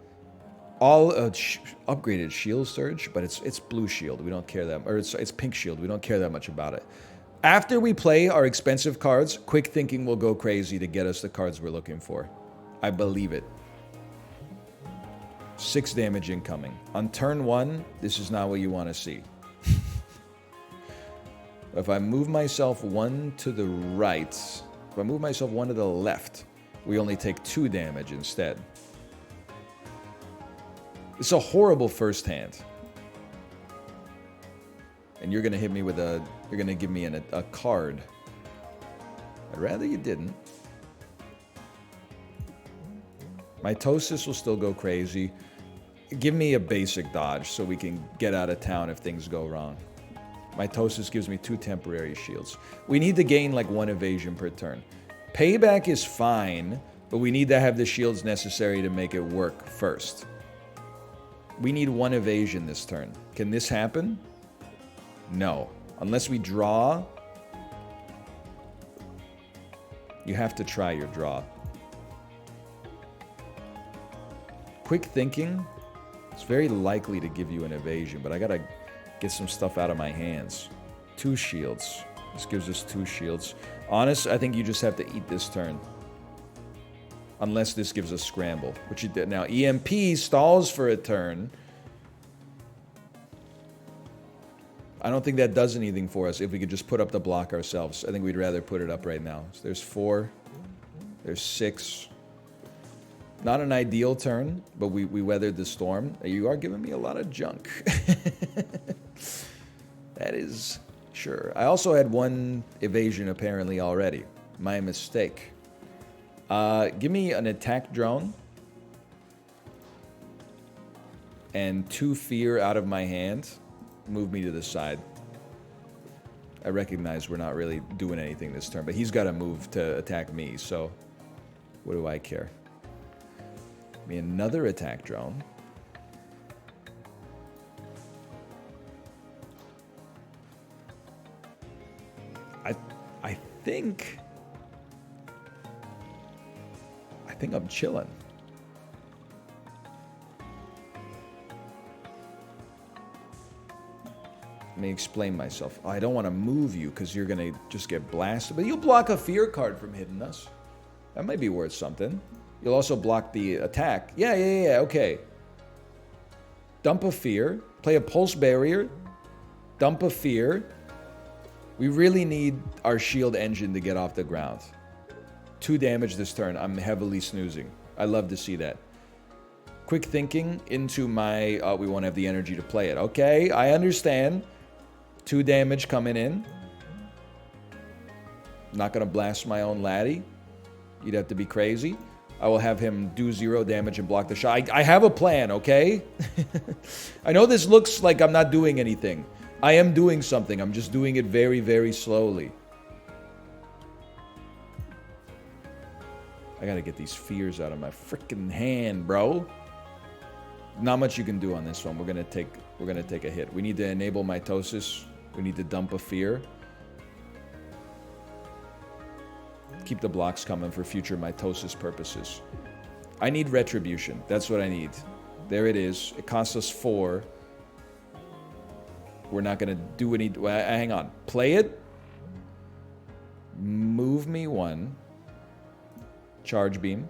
all upgraded shield surge, but it's blue shield. We don't care that, or it's pink shield. We don't care that much about it. After we play our expensive cards, quick thinking will go crazy to get us the cards we're looking for. I believe it. 6 damage incoming. On turn 1, this is not what you want to see. If I move myself 1 to the right, if I move myself 1 to the left, we only take 2 damage instead. It's a horrible first hand. And you're going to hit me with a... You're going to give me a card. I'd rather you didn't. Mitosis will still go crazy. Give me a basic dodge so we can get out of town if things go wrong. Mitosis gives me 2 temporary shields. We need to gain like 1 evasion per turn. Payback is fine, but we need to have the shields necessary to make it work first. We need 1 evasion this turn. Can this happen? No. Unless we draw. You have to try your draw. Quick thinking. It's very likely to give you an evasion, but I gotta get some stuff out of my hands. 2 shields. This gives us 2 shields. Honest, I think you just have to eat this turn. Unless this gives us scramble, which you did. Now, EMP stalls for a turn. I don't think that does anything for us if we could just put up the block ourselves. I think we'd rather put it up right now. So there's 4. There's 6. Not an ideal turn, but we weathered the storm. You are giving me a lot of junk. That is... Sure. I also had 1 evasion apparently already. My mistake. Give me an attack drone. And 2 fear out of my hand. Move me to the side. I recognize we're not really doing anything this turn, but he's got to move to attack me, so what do I care? Give me another attack drone. I think I'm chilling. Let me explain myself. I don't want to move you because you're going to just get blasted. But you'll block a fear card from hitting us. That might be worth something. You'll also block the attack. Yeah, okay. Dump a fear. Play a pulse barrier. Dump a fear. We really need our shield engine to get off the ground. 2 damage this turn. I'm heavily snoozing. I love to see that. Quick thinking into my... Oh, we won't have the energy to play it. Okay, I understand. 2 damage coming in. Not going to blast my own laddie. You'd have to be crazy. I will have him do 0 damage and block the shot. I have a plan, okay? I know this looks like I'm not doing anything. I am doing something. I'm just doing it very, very slowly. I gotta get these fears out of my freaking hand, bro. Not much you can do on this one. We're gonna take a hit. We need to enable mitosis. We need to dump a fear. Keep the blocks coming for future mitosis purposes. I need retribution. That's what I need. There it is. It costs us 4. We're not gonna do any... hang on. Play it. Move me 1. Charge beam.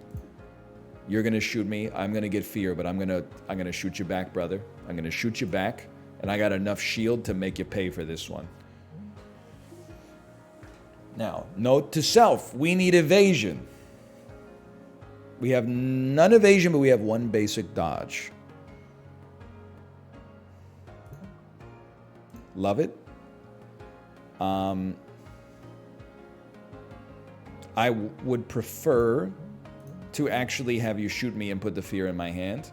You're gonna shoot me. I'm gonna get fear, but I'm gonna shoot you back, brother. I'm gonna shoot you back, and I got enough shield to make you pay for this one. Now, note to self: we need evasion. We have none evasion, but we have 1 basic dodge. Love it. I would prefer to actually have you shoot me and put the fear in my hand.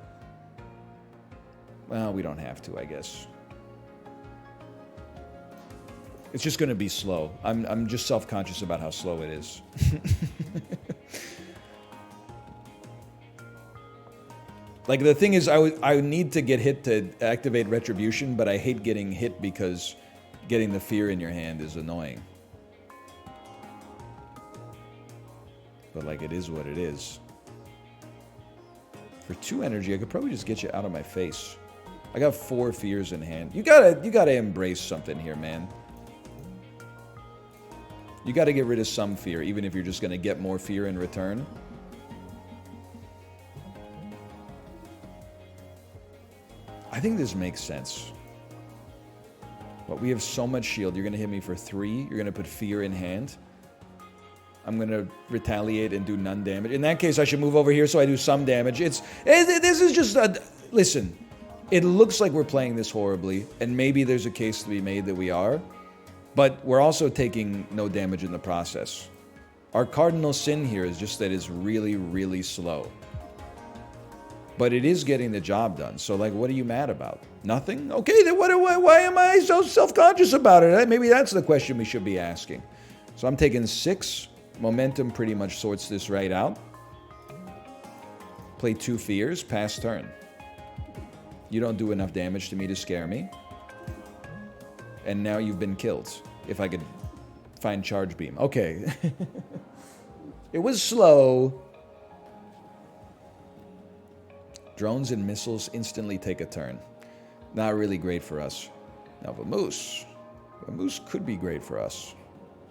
Well, we don't have to, I guess. It's just going to be slow. I'm just self-conscious about how slow it is. Like, the thing is, I need to get hit to activate Retribution, but I hate getting hit because getting the fear in your hand is annoying. But, like, it is what it is. For 2 energy, I could probably just get you out of my face. I got 4 fears in hand. You gotta embrace something here, man. You gotta get rid of some fear, even if you're just gonna get more fear in return. I think this makes sense. But we have so much shield. You're going to hit me for 3. You're going to put fear in hand. I'm going to retaliate and do none damage. In that case, I should move over here so I do some damage. This is just a... Listen, it looks like we're playing this horribly, and maybe there's a case to be made that we are, but we're also taking no damage in the process. Our cardinal sin here is just that it's really, really slow. But it is getting the job done. So, like, what are you mad about? Nothing? Okay, then why am I so self-conscious about it? Maybe that's the question we should be asking. So I'm taking 6. Momentum pretty much sorts this right out. Play 2 fears, pass turn. You don't do enough damage to me to scare me. And now you've been killed. If I could find charge beam. Okay. It was slow. Drones and missiles instantly take a turn. Not really great for us. Now, Vamoose. Vamoose could be great for us.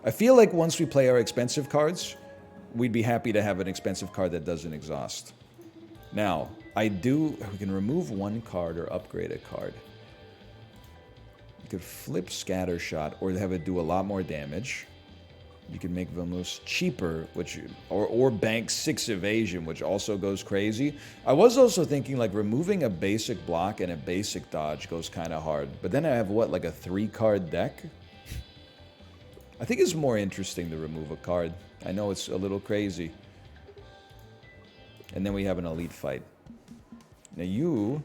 I feel like once we play our expensive cards, we'd be happy to have an expensive card that doesn't exhaust. Now, we can remove 1 card or upgrade a card. You could flip Scattershot or have it do a lot more damage. You can make Vamoose cheaper, or bank 6 evasion, which also goes crazy. I was also thinking like removing a basic block and a basic dodge goes kind of hard. But then I have what, like a 3-card deck? I think it's more interesting to remove a card. I know it's a little crazy. And then we have an elite fight. Now you're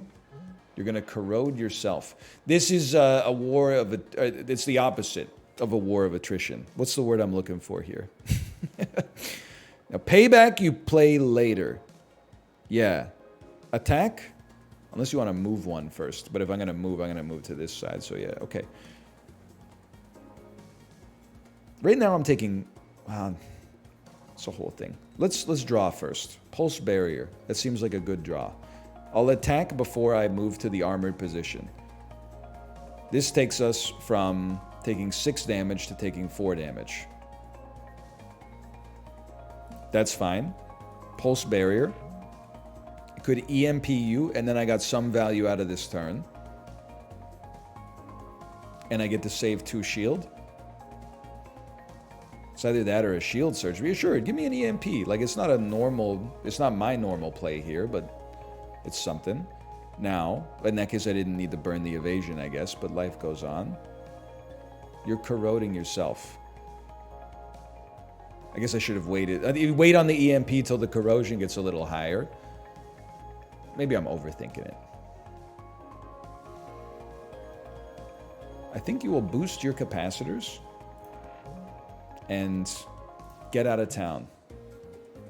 going to corrode yourself. This is a war of... it's the opposite of a war of attrition. What's the word I'm looking for here? Now, payback you play later. Yeah. Attack? Unless you want to move 1 first. But if I'm going to move to this side. So yeah, okay. Right now I'm taking... it's a whole thing. Let's draw first. Pulse Barrier. That seems like a good draw. I'll attack before I move to the armored position. This takes us from taking 6 damage to taking 4 damage. That's fine. Pulse Barrier. It could EMP you, and then I got some value out of this turn. And I get to save 2 shield. It's either that or a shield surge. Reassured, give me an EMP. Like, it's not my normal play here, but it's something. Now, in that case, I didn't need to burn the evasion, I guess, but life goes on. You're corroding yourself. I guess I should have waited. Wait on the EMP till the corrosion gets a little higher. Maybe I'm overthinking it. I think you will boost your capacitors and get out of town.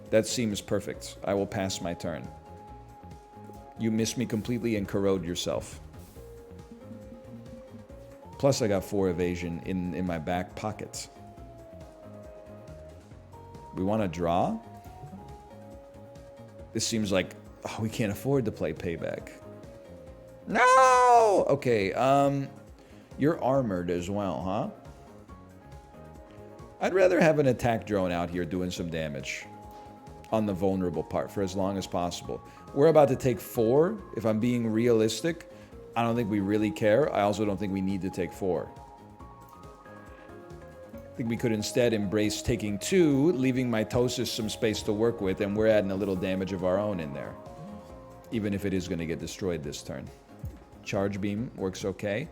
That seems perfect. I will pass my turn. You miss me completely and corrode yourself. Plus I got 4 evasion in my back pocket. We want to draw. This seems like, oh, we can't afford to play payback. No! Okay, you're armored as well, huh? I'd rather have an attack drone out here doing some damage on the vulnerable part for as long as possible. We're about to take 4. If I'm being realistic, I don't think we really care. I also don't think we need to take 4. I think we could instead embrace taking 2, leaving mitosis some space to work with, and we're adding a little damage of our own in there. Even if it is going to get destroyed this turn. Charge beam works okay.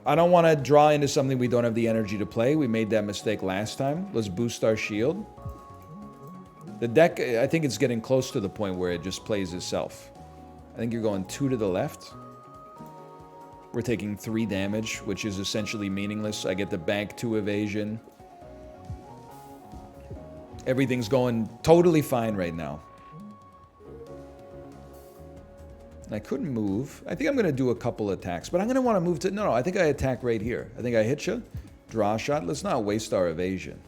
I don't want to draw into something we don't have the energy to play. We made that mistake last time. Let's boost our shield. The deck, I think it's getting close to the point where it just plays itself. I think you're going 2 to the left. We're taking 3 damage, which is essentially meaningless. I get the bank 2 evasion. Everything's going totally fine right now. I couldn't move. I think I'm going to do a couple attacks, but I'm going to want to move to... No, I think I attack right here. I think I hit you. Draw a shot. Let's not waste our evasion.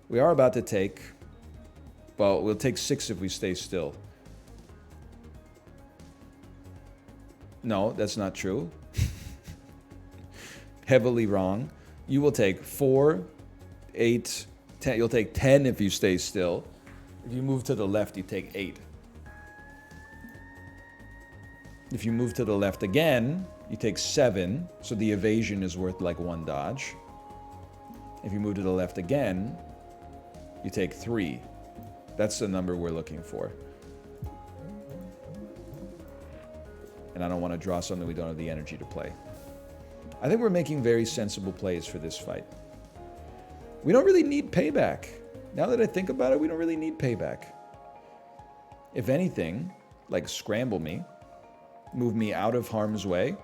We are about to take... Well, we'll take 6 if we stay still. No, that's not true. Heavily wrong. You will take 4, 8, 10. You'll take 10 if you stay still. If you move to the left, you take 8. If you move to the left again, you take 7. So the evasion is worth like 1 dodge. If you move to the left again, you take 3. That's the number we're looking for. And I don't want to draw something we don't have the energy to play. I think we're making very sensible plays for this fight. We don't really need payback. Now that I think about it, we don't really need payback. If anything, like scramble me, move me out of harm's way.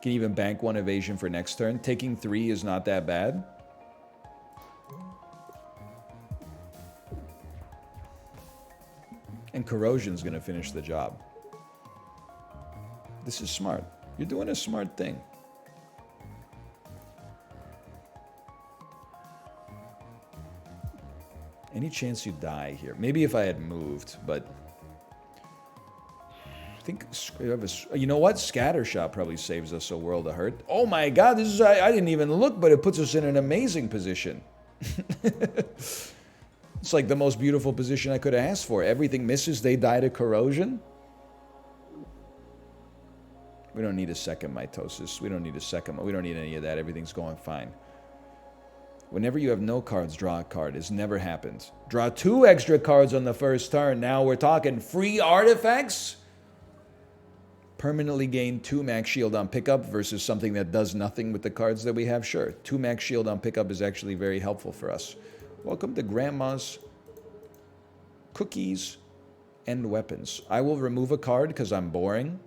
Can even bank 1 evasion for next turn. Taking 3 is not that bad. And corrosion's going to finish the job. This is smart. You're doing a smart thing. Any chance you die here? Maybe if I had moved, but I think you know what? Scattershot probably saves us a world of hurt. Oh my god, this is I didn't even look, but it puts us in an amazing position. It's like the most beautiful position I could have asked for. Everything misses, they die to corrosion. We don't need a second mitosis. We don't need a second. We don't need any of that. Everything's going fine. Whenever you have no cards, draw a card. It's never happened. Draw 2 extra cards on the first turn. Now we're talking free artifacts. Permanently gain 2 max shield on pickup versus something that does nothing with the cards that we have. Sure, 2 max shield on pickup is actually very helpful for us. Welcome to Grandma's Cookies and Weapons. I will remove a card because I'm boring.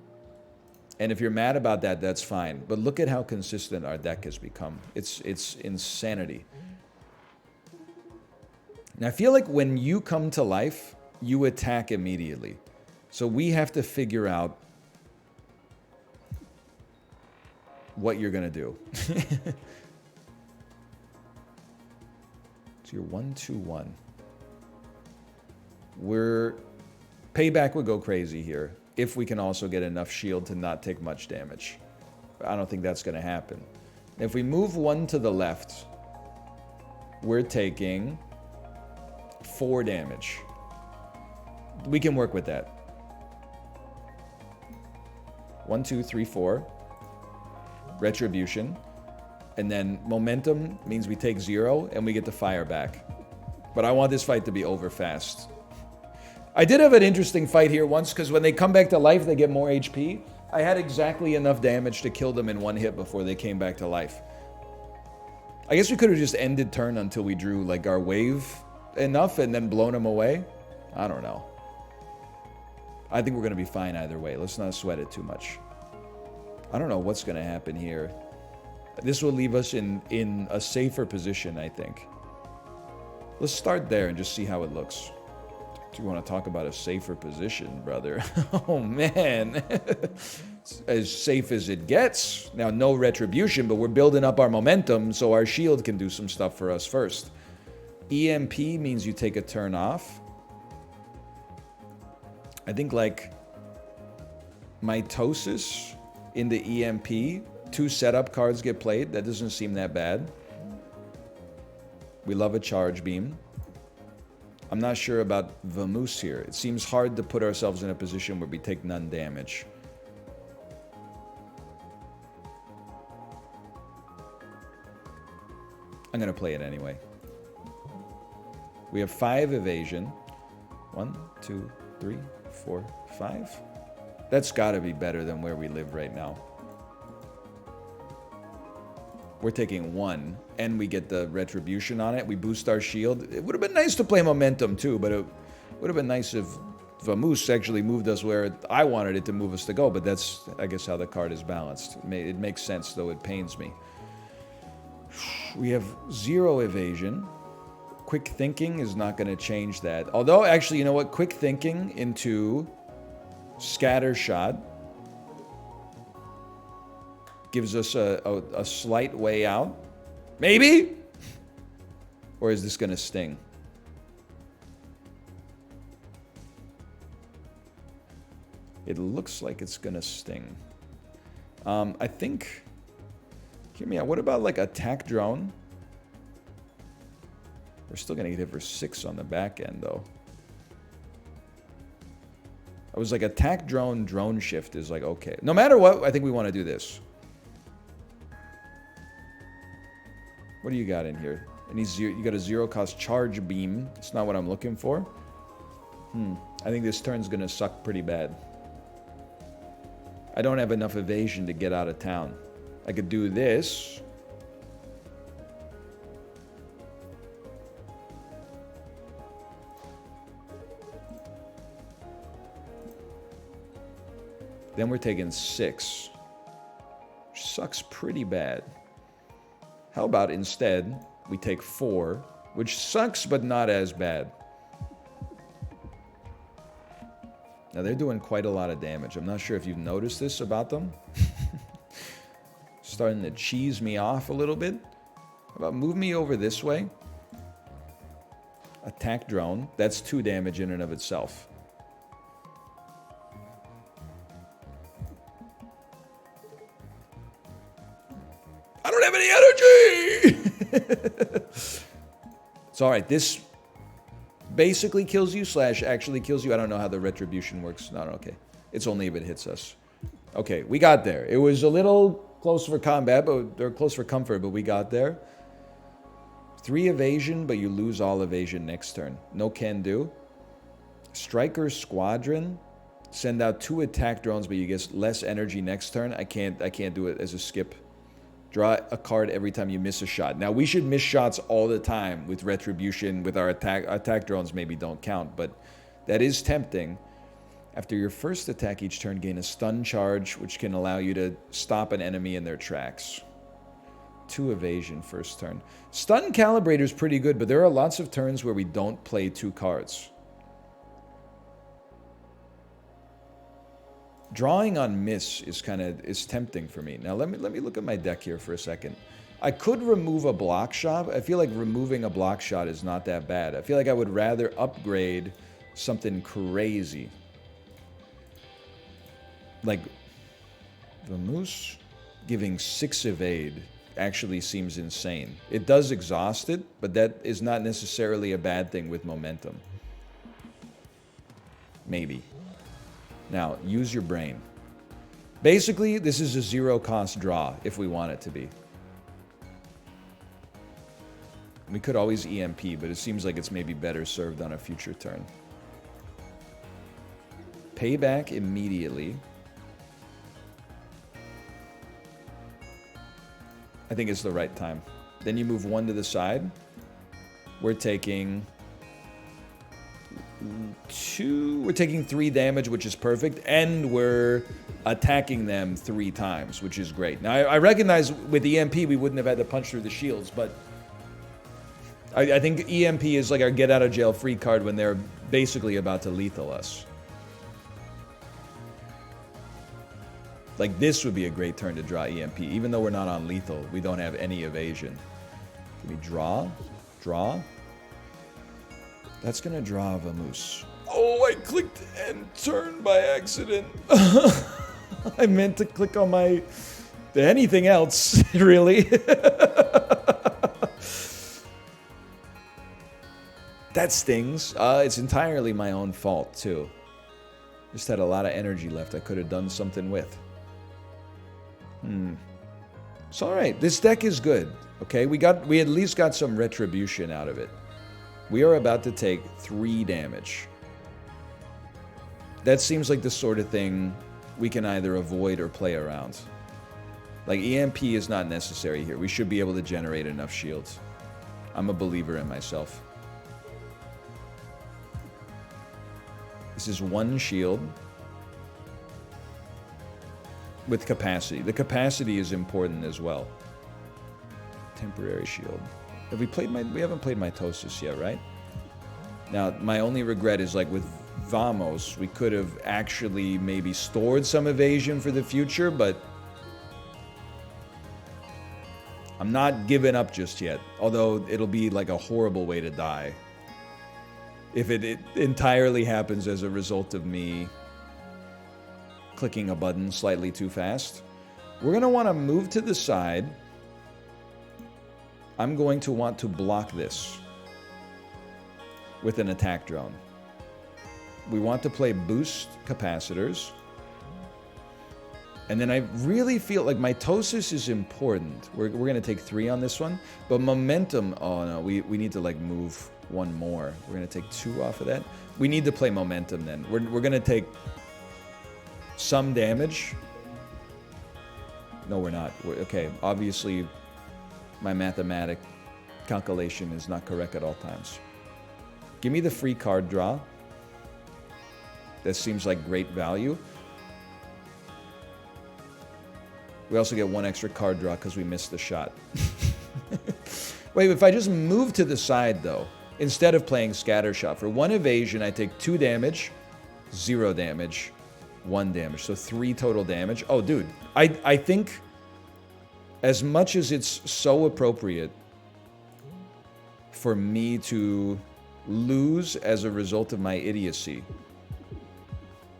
And if you're mad about that, that's fine. But look at how consistent our deck has become. It's insanity. And I feel like when you come to life, you attack immediately. So we have to figure out what you're going to do. So you're 1-2-1. Payback would go crazy here. If we can also get enough shield to not take much damage. But I don't think that's going to happen. If we move 1 to the left, we're taking 4 damage. We can work with that. 1, 2, 3, 4. Retribution. And then momentum means we take 0 and we get to fire back. But I want this fight to be over fast. I did have an interesting fight here once, because when they come back to life, they get more HP. I had exactly enough damage to kill them in 1 hit before they came back to life. I guess we could have just ended turn until we drew like our wave enough and then blown them away. I don't know. I think we're going to be fine either way. Let's not sweat it too much. I don't know what's going to happen here. This will leave us in a safer position, I think. Let's start there and just see how it looks. You want to talk about a safer position, brother? Oh, man. As safe as it gets. Now, no retribution, but we're building up our momentum so our shield can do some stuff for us first. EMP means you take a turn off. I think, like, mitosis in the EMP. 2 setup cards get played. That doesn't seem that bad. We love a charge beam. I'm not sure about Vamoose here. It seems hard to put ourselves in a position where we take none damage. I'm going to play it anyway. We have 5 evasion. 1, 2, 3, 4, 5. That's got to be better than where we live right now. We're taking 1, and we get the retribution on it. We boost our shield. It would have been nice to play momentum too, but it would have been nice if Vamoose actually moved us where I wanted it to move us to go, but that's, I guess, how the card is balanced. It makes sense, though it pains me. We have 0 evasion. Quick thinking is not going to change that. Although, actually, you know what? Quick thinking into scatter shot gives us a slight way out. Maybe? Or is this going to sting? It looks like it's going to sting. I think... Hear me out. What about, like, attack drone? We're still going to get hit for 6 on the back end, though. I was like, attack drone, drone shift is like, okay. No matter what, I think we want to do this. What do you got in here? You got a 0-cost charge beam. It's not what I'm looking for. I think this turn's going to suck pretty bad. I don't have enough evasion to get out of town. I could do this. Then we're taking 6. Which sucks pretty bad. How about instead, we take 4, which sucks but not as bad. Now they're doing quite a lot of damage. I'm not sure if you've noticed this about them. Starting to cheese me off a little bit. How about move me over this way? Attack drone. That's 2 damage in and of itself. I don't have any energy! It's alright. This basically kills you / actually kills you. I don't know how the retribution works. Not okay. It's only if it hits us. Okay, we got there. It was a little close for combat, or close for comfort, but we got there. 3 evasion, but you lose all evasion next turn. No can do. Striker Squadron. Send out 2 attack drones, but you get less energy next turn. I can't do it as a skip. Draw a card every time you miss a shot. Now, we should miss shots all the time with Retribution. With our attack drones maybe don't count, but that is tempting. After your first attack each turn, gain a stun charge, which can allow you to stop an enemy in their tracks. 2 evasion first turn. Stun Calibrator is pretty good, but there are lots of turns where we don't play 2 cards. Drawing on miss is tempting for me. Now let me look at my deck here for a second. I could remove a block shot. I feel like removing a block shot is not that bad. I feel like I would rather upgrade something crazy. Like the Moose giving 6 evade actually seems insane. It does exhaust it, but that is not necessarily a bad thing with momentum. Maybe. Now, use your brain. Basically, this is a 0-cost draw, if we want it to be. We could always EMP, but it seems like it's maybe better served on a future turn. Payback immediately. I think it's the right time. Then you move 1 to the side. We're taking 2. We're taking 3 damage, which is perfect, and we're attacking them 3 times, which is great. Now, I recognize with EMP we wouldn't have had to punch through the shields, but I think EMP is like our get-out-of-jail-free card when they're basically about to lethal us. Like, this would be a great turn to draw EMP. Even though we're not on lethal, we don't have any evasion. Can we draw? Draw? That's gonna draw Vamoose. Oh, I clicked end turn by accident. I meant to click on my... anything else, really. That stings. It's entirely my own fault, too. Just had a lot of energy left I could have done something with. It's alright. This deck is good. Okay, we at least got some retribution out of it. We are about to take 3 damage. That seems like the sort of thing we can either avoid or play around. Like, EMP is not necessary here. We should be able to generate enough shields. I'm a believer in myself. This is 1 shield with capacity. The capacity is important as well. Temporary shield. Have we played we haven't played Mitosis yet, right? Now, my only regret is, like, with Vamos, we could have actually maybe stored some evasion for the future, but I'm not giving up just yet. Although, it'll be, like, a horrible way to die. If it entirely happens as a result of me clicking a button slightly too fast. We're going to want to move to the side. I'm going to want to block this with an attack drone. We want to play boost capacitors. And then I really feel like mitosis is important. We're going to take 3 on this one. But momentum, oh no, we need to like move 1 more. We're going to take 2 off of that. We need to play momentum then. We're going to take some damage. No, we're not. Okay, obviously my mathematic calculation is not correct at all times. Give me the free card draw. That seems like great value. We also get 1 extra card draw because we missed the shot. Wait, if I just move to the side, though, instead of playing scatter shot, for 1 evasion, I take 2 damage, 0 damage, 1 damage. So 3 total damage. Oh, dude, I think as much as it's so appropriate for me to lose as a result of my idiocy,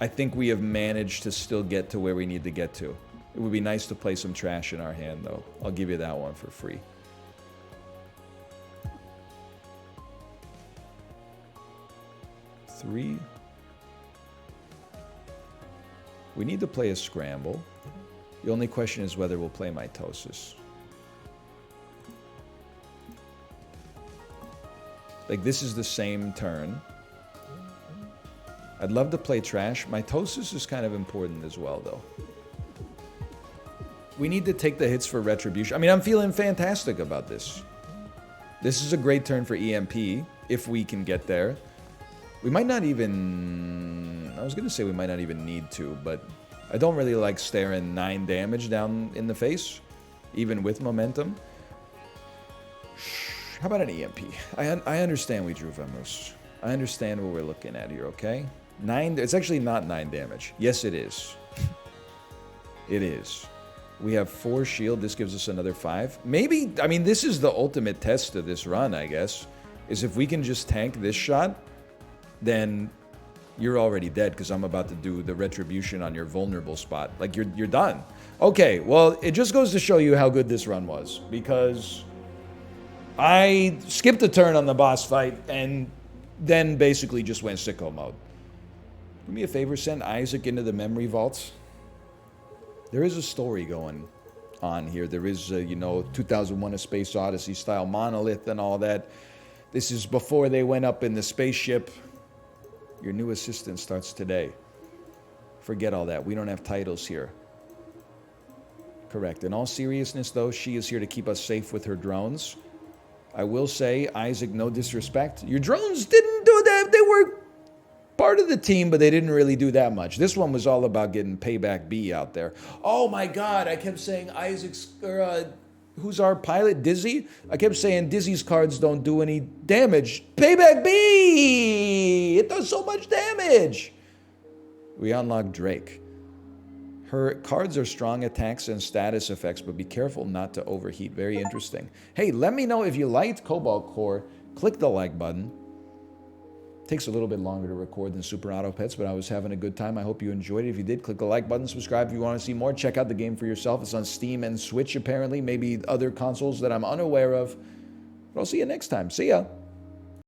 I think we have managed to still get to where we need to get to. It would be nice to play some trash in our hand, though. I'll give you that one for free. Three. We need to play a scramble. The only question is whether we'll play mitosis. Like, this is the same turn. I'd love to play trash. Mitosis is kind of important as well, though. We need to take the hits for retribution. I mean, I'm feeling fantastic about this. This is a great turn for EMP, if we can get there. We might not even... I was going to say we might not even need to, but I don't really like staring 9 damage down in the face, even with momentum. How about an EMP? I understand we drew Vamoose. I understand what we're looking at here, okay? 9... It's actually not 9 damage. Yes, it is. It is. We have 4 shield. This gives us another 5. Maybe, I mean, this is the ultimate test of this run, I guess. Is if we can just tank this shot, then you're already dead because I'm about to do the retribution on your vulnerable spot. Like, you're done. Okay, well, it just goes to show you how good this run was. Because I skipped a turn on the boss fight and then basically just went sicko mode. Do me a favor, send Isaac into the memory vaults. There is a story going on here. There is, 2001 A Space Odyssey style monolith and all that. This is before they went up in the spaceship. Your new assistant starts today. Forget all that. We don't have titles here. Correct. In all seriousness, though, she is here to keep us safe with her drones. I will say, Isaac, no disrespect. Your drones didn't do that. They were part of the team, but they didn't really do that much. This one was all about getting Payback B out there. Oh my God, I kept saying Isaac's, who's our pilot, Dizzy? I kept saying Dizzy's cards don't do any damage. Payback B! It does so much damage! We unlocked Drake. Her cards are strong attacks and status effects, but be careful not to overheat. Very interesting. Hey, let me know if you liked Cobalt Core. Click the like button. Takes a little bit longer to record than Super Auto Pets, but I was having a good time. I hope you enjoyed it. If you did, click the like button, subscribe if you want to see more. Check out the game for yourself. It's on Steam and Switch, apparently. Maybe other consoles that I'm unaware of. But I'll see you next time. See ya.